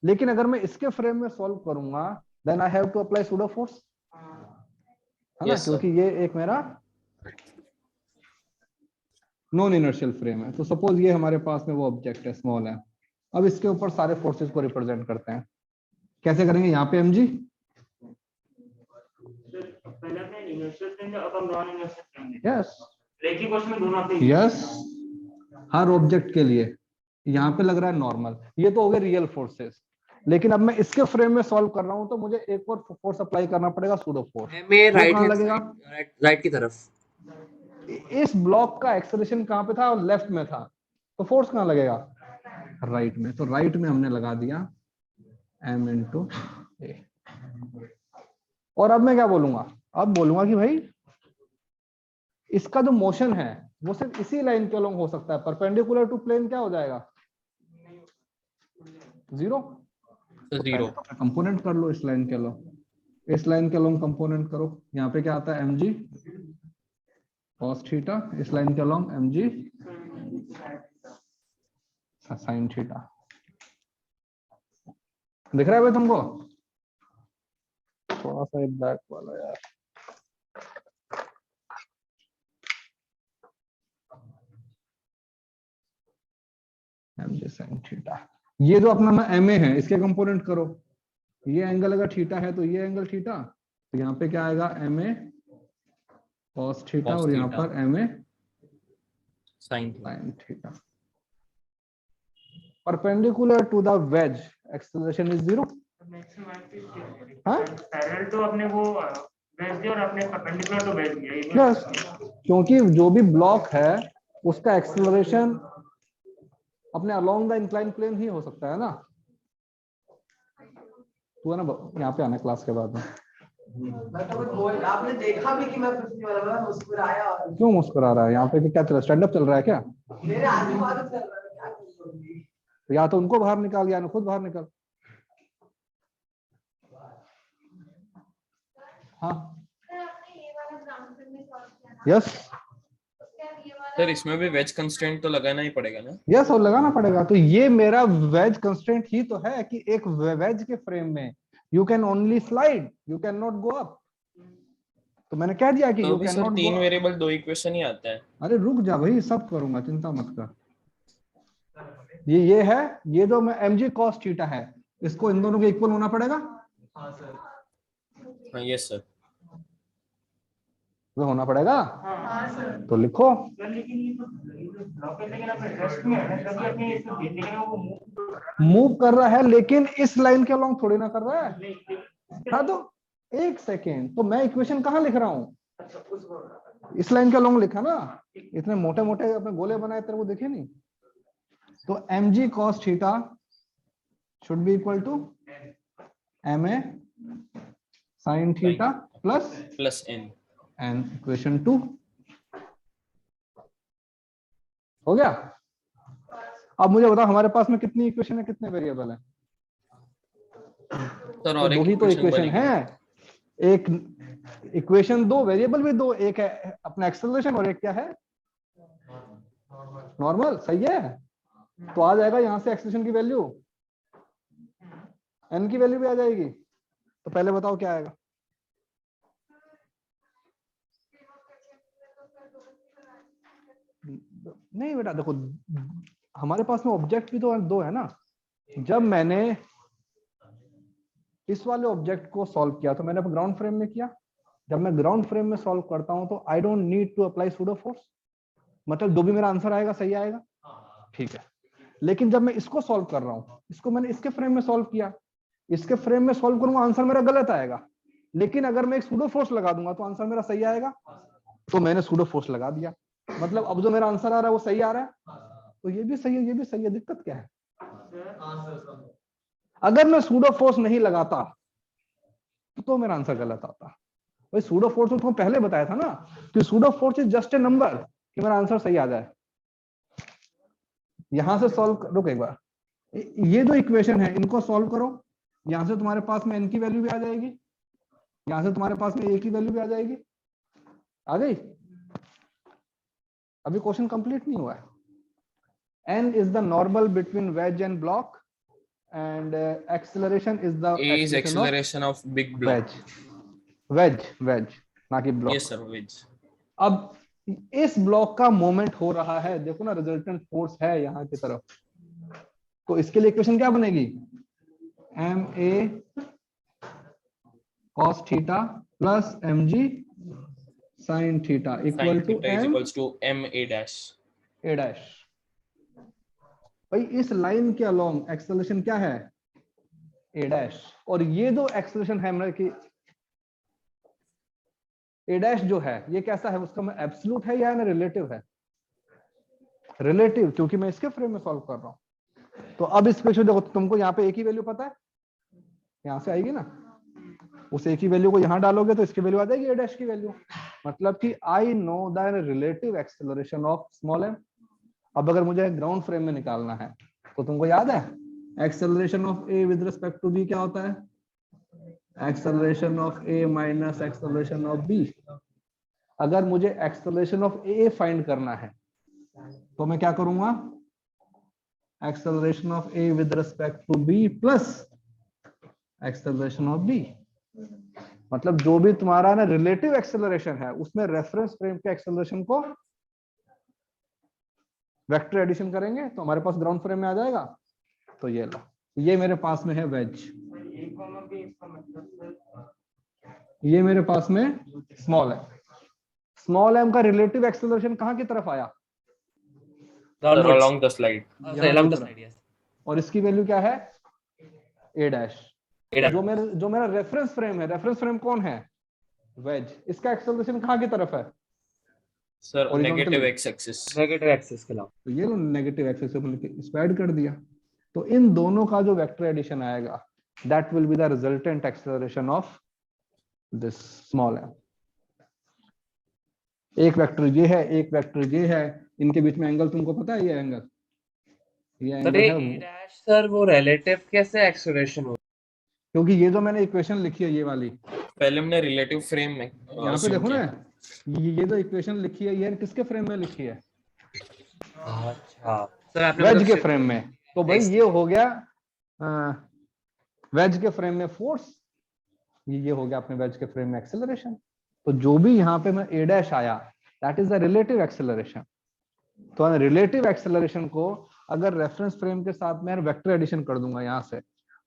लेकिन अगर मैं इसके फ्रेम में सॉल्व करूंगा, then I have to apply pseudo force, है ना, क्योंकि ये एक मेरा नॉन इनर्शियल फ्रेम है। तो सपोज ये हमारे पास में वो ऑब्जेक्ट है, स्मॉल है। अब इसके ऊपर सारे फोर्सेस को रिप्रेजेंट करते हैं, कैसे करेंगे? यहाँ पे mg, यस यस, हर ऑब्जेक्ट के लिए यहाँ पे लग रहा है नॉर्मल, ये तो हो गए रियल फोर्सेस। लेकिन अब मैं इसके फ्रेम में सॉल्व कर रहा हूं, तो मुझे एक और फोर्स अप्लाई करना पड़ेगा, सूडो फोर्स। राइट लगेगा राइट की तरफ। इस ब्लॉक का एक्सेलरेशन कहाँ पे था? लेफ्ट में था, तो फोर्स कहाँ लगेगा? राइट में। तो राइट में हमने लगा दिया m इंटू ए। और अब मैं क्या बोलूंगा? अब बोलूंगा कि भाई इसका जो मोशन है वो सिर्फ इसी लाइन के अलोंग हो सकता है, परपेंडिकुलर टू प्लेन क्या हो जाएगा? 0। जीरो। कंपोनेंट कर लो इस लाइन के अलोंग, इस लाइन के अलोंग कंपोनेंट करो। यहाँ पे क्या आता है? mg cos थीटा, इस लाइन के अलोंग mg sin थीटा। दिख रहा है भाई तुमको? थोड़ा सा बैक वाला यार, mg sin थीटा। ये जो अपना ना ma है, इसके कंपोनेंट करो। ये एंगल अगर थीटा है तो ये एंगल थीटा, तो यहाँ पे क्या आएगा? ma cos थीटा, और यहाँ पर ma sine theta. Perpendicular to the wedge acceleration is 0। हाँ, पैरेलल तो अपने वो वेज दिया और अपने परपेंडिकुलर तो वेज दिया। यस, क्योंकि जो भी ब्लॉक है उसका एक्सेलरेशन अपने अलोंग द इंक्लाइन प्लेन ही हो सकता है ना। तू है ना यहाँ पे आना क्लास के बाद में। आपने देखा भी कि मैं पूछने वाला था, मुस्कुराया। क्यों मुस्कुरा रहा है? यहाँ पे क्या चल रहा है? स्टैंड अप चल रहा है क्या? मेरे आजू बाजू चल रहा है, क्या करूंगी? तो या तो उनको बाहर निकाल या खुद बाहर निकल। हाँ यस सर, इसमें भी वेज कंस्ट्रेंट तो लगाना ही पड़ेगा ना? यस, और लगाना पड़ेगा। तो ये मेरा वेज कंस्ट्रेंट ही तो है कि एक वेज के फ्रेम में you can only slide, you can not go up. तो मैंने कह दिया कि तो यू भी कैन सर नॉट तीन गो। वेरिएबल 2 इक्वेशन ही आता है। अरे रुक जा भाई, सब करूंगा, चिंता मत कर। ये है, ये जो मैं mg cos थीटा है, इसको इन दोनों के इक्वल होना पड़ेगा। हाँ यस सर। वो होना पड़ेगा। तो लिखो, मूव कर रहा है, लेकिन इस लाइन के अलोंग थोड़ी ना कर रहा है। हाँ, तो एक सेकेंड, तो मैं इक्वेशन कहाँ लिख रहा हूँ? इस लाइन के अलोंग लिखा ना। इतने मोटे मोटे अपने गोले बनाए तेरे को दिखे नहीं? तो mg cos theta should be equal to ma sin theta plus n। and equation 2। हो गया। अब मुझे बताओ हमारे पास में कितनी इक्वेशन है, कितने वेरिएबल है? सर तो और दो एक ही तो इक्वेशन इक्वेशन है। एक इक्वेशन दो, वेरिएबल भी दो, एक है अपना एक्सेलरेशन और एक क्या है, नॉर्मल। सही है। तो आ जाएगा यहां से एक्सेलरेशन की वैल्यू, एन की वैल्यू भी आ जाएगी। तो पहले बताओ क्या आएगा? नहीं बेटा देखो, हमारे पास में ऑब्जेक्ट भी तो दो है ना। जब मैंने इस वाले ऑब्जेक्ट को सॉल्व किया तो मैंने ग्राउंड फ्रेम में किया। जब मैं ग्राउंड फ्रेम में सॉल्व करता हूं तो I don't need to apply pseudo force, मतलब जो भी मेरा आंसर आएगा सही आएगा, ठीक है। लेकिन जब मैं इसको सॉल्व कर रहा हूं, इसको मैंने इसके फ्रेम में सॉल्व किया, इसके फ्रेम में सॉल्व करूंगा, आंसर मेरा गलत आएगा। लेकिन अगर मैं एक सूडो फोर्स लगा दूंगा तो आंसर मेरा सही आएगा। तो मैंने सूडो फोर्स लगा दिया, मतलब अब जो मेरा आंसर आ रहा है वो सही आ रहा है। तो ये भी सही है, ये भी सही है, दिक्कत क्या है? अगर मैं सूडो फोर्स नहीं लगाता तो मेरा आंसर गलत आता। भाई सूडो फोर्स तो पहले बताया था ना कि pseudo force is just a number कि मेरा आंसर सही आ जाए। यहां से सॉल्व रुक एक बार, ये जो इक्वेशन है इनको सॉल्व करो। यहां से तुम्हारे पास में एन की वैल्यू भी आ जाएगी, यहां से तुम्हारे पास में ए की वैल्यू भी आ जाएगी। आ गई? अभी क्वेश्चन कंप्लीट नहीं हुआ है। N is the normal between wedge and block and acceleration is the A is acceleration of big block. Wedge wedge ना कि ब्लॉक। Yes sir, wedge. अब इस ब्लॉक का मोमेंट हो रहा है, देखो ना रिजल्टेंट फोर्स है यहाँ की तरफ। तो इसके लिए इक्वेशन क्या बनेगी? M a cos theta plus m g sine theta equal Sin two theta is m equals to m a dash. A dash. भाई इस लाइन के अलोंग एक्सेलरेशन क्या है? A dash. और ये जो एक्सेलरेशन है मतलब कि ए डैश जो है ये कैसा है, उसका मैं एब्सोल्यूट है या रिलेटिव है? रिलेटिव, क्योंकि मैं इसके फ्रेम में सॉल्व कर रहा हूं। तो अब इस क्वेश्चन देखो, तुमको यहाँ पे ए की वैल्यू पता है, यहां से आएगी ना। उस ए की वैल्यू को यहां डालोगे तो इसकी वैल्यू आ जाएगी ए डैश की वैल्यू। मतलब कि I know the relative acceleration of small m. अब अगर मुझे ग्राउंड फ्रेम में निकालना है तो तुमको याद है acceleration of A with respect to B क्या होता है? Acceleration of A minus acceleration of B. अगर मुझे एक्सेलरेशन ऑफ ए फाइंड करना है तो मैं क्या करूंगा? Acceleration of A with respect to B plus acceleration of B. मतलब जो भी तुम्हारा ना रिलेटिव एक्सेलरेशन है उसमें रेफरेंस फ्रेम के एक्सेलरेशन को वेक्टर एडिशन करेंगे तो हमारे पास ग्राउंड फ्रेम में आ जाएगा। तो ये लो, ये मेरे पास में है वेज, ये मेरे पास में स्मॉल है। स्मॉल एम का रिलेटिव एक्सेलरेशन कहां की तरफ आया? Downwards. Along the slide. Sorry, along the slide, yes. और इसकी वैल्यू क्या है? A dash. A dash. जो मेरा रेफरेंस फ्रेम है, रेफरेंस फ्रेम कौन है? वेज। इसका एक्सेलरेशन कहां की तरफ है? Sir, Horizontally. negative x-axis. Negative axis के अलावा. तो ये नेगेटिव एक्सेस इसको ऐड कर दिया। तो इन दोनों का जो वेक्टर एडिशन आएगा that will be the resultant acceleration of this small m. एक वेक्टर ये है, एक वेक्टर ये है, इनके बीच में एंगल तुमको पता है? ये एंगल, ये सर एंगल ये है A dash सर वो relative कैसे acceleration हो? क्योंकि ये जो मैंने इक्वेशन लिखी है ये वाली, पहले हमने रिलेटिव फ्रेम में यहाँ पे देखो ना, ये जो इक्वेशन लिखी है ये किसके फ्रेम में लिखी है? अच्छा सर आपने वेज मतलब के shift फ्रेम में। तो भाई ये हो गया वेज के फ्रेम में फोर्स, ये हो गया अपने वेज के फ्रेम में एक्सेलरेशन। तो जो भी यहाँ पे मैं ए डैश आया that is the relative acceleration. तो रिलेटिव एक्सेलरेशन को अगर रेफरेंस फ्रेम के साथ मैं वेक्टर एडिशन कर दूंगा यहाँ से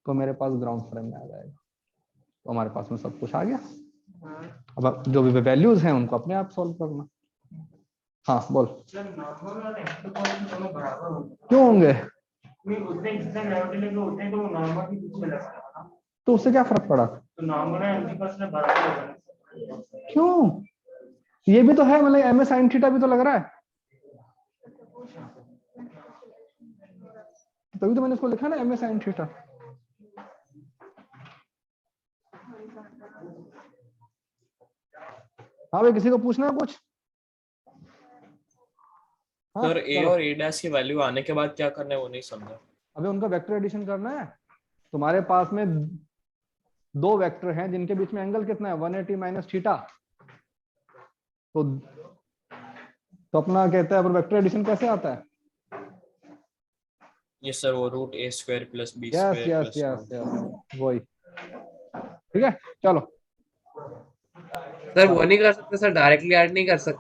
तो मेरे पास ग्राउंड फ्रेम में आ जाएगा। तो हमारे पास में सब कुछ आ गया। अब जो भी वैल्यूज हैं उनको अपने आप सॉल्व करना। हाँ बोल। सर नॉर्मल और एक्सपोनेंशियल दोनों बराबर होंगे? क्यों होंगे? नहीं उतने जितने ग्रेविटी लेके उतने तो नॉर्मल के पीछे लगता है ना। तो उससे क्या फर्क पड़ा? तो नॉर्मल और एमजी पास में बराबर होगा। क्यों? ये भी तो है, मतलब एम ए साइन थीटा भी तो लग रहा है, तभी तो मैंने इसको लिखा ना एम ए साइन थीटा। हाँ भाई किसी को पूछना है कुछ? हाँ, सर ए चलो। और ए डैश की वैल्यू आने के बाद क्या करना है वो नहीं समझा। अबे उनका वेक्टर एडिशन करना है। तुम्हारे पास में दो वेक्टर हैं जिनके बीच में एंगल कितना है 180 माइनस थीटा। तो अपना कहता है पर वेक्टर एडिशन कैसे आता है। यस सर, वो root a square plus b yes square yes plus yes yes वही। ठीक है चलो। सर वो नहीं कर सकते सर, डायरेक्टली ऐड नहीं कर सकते।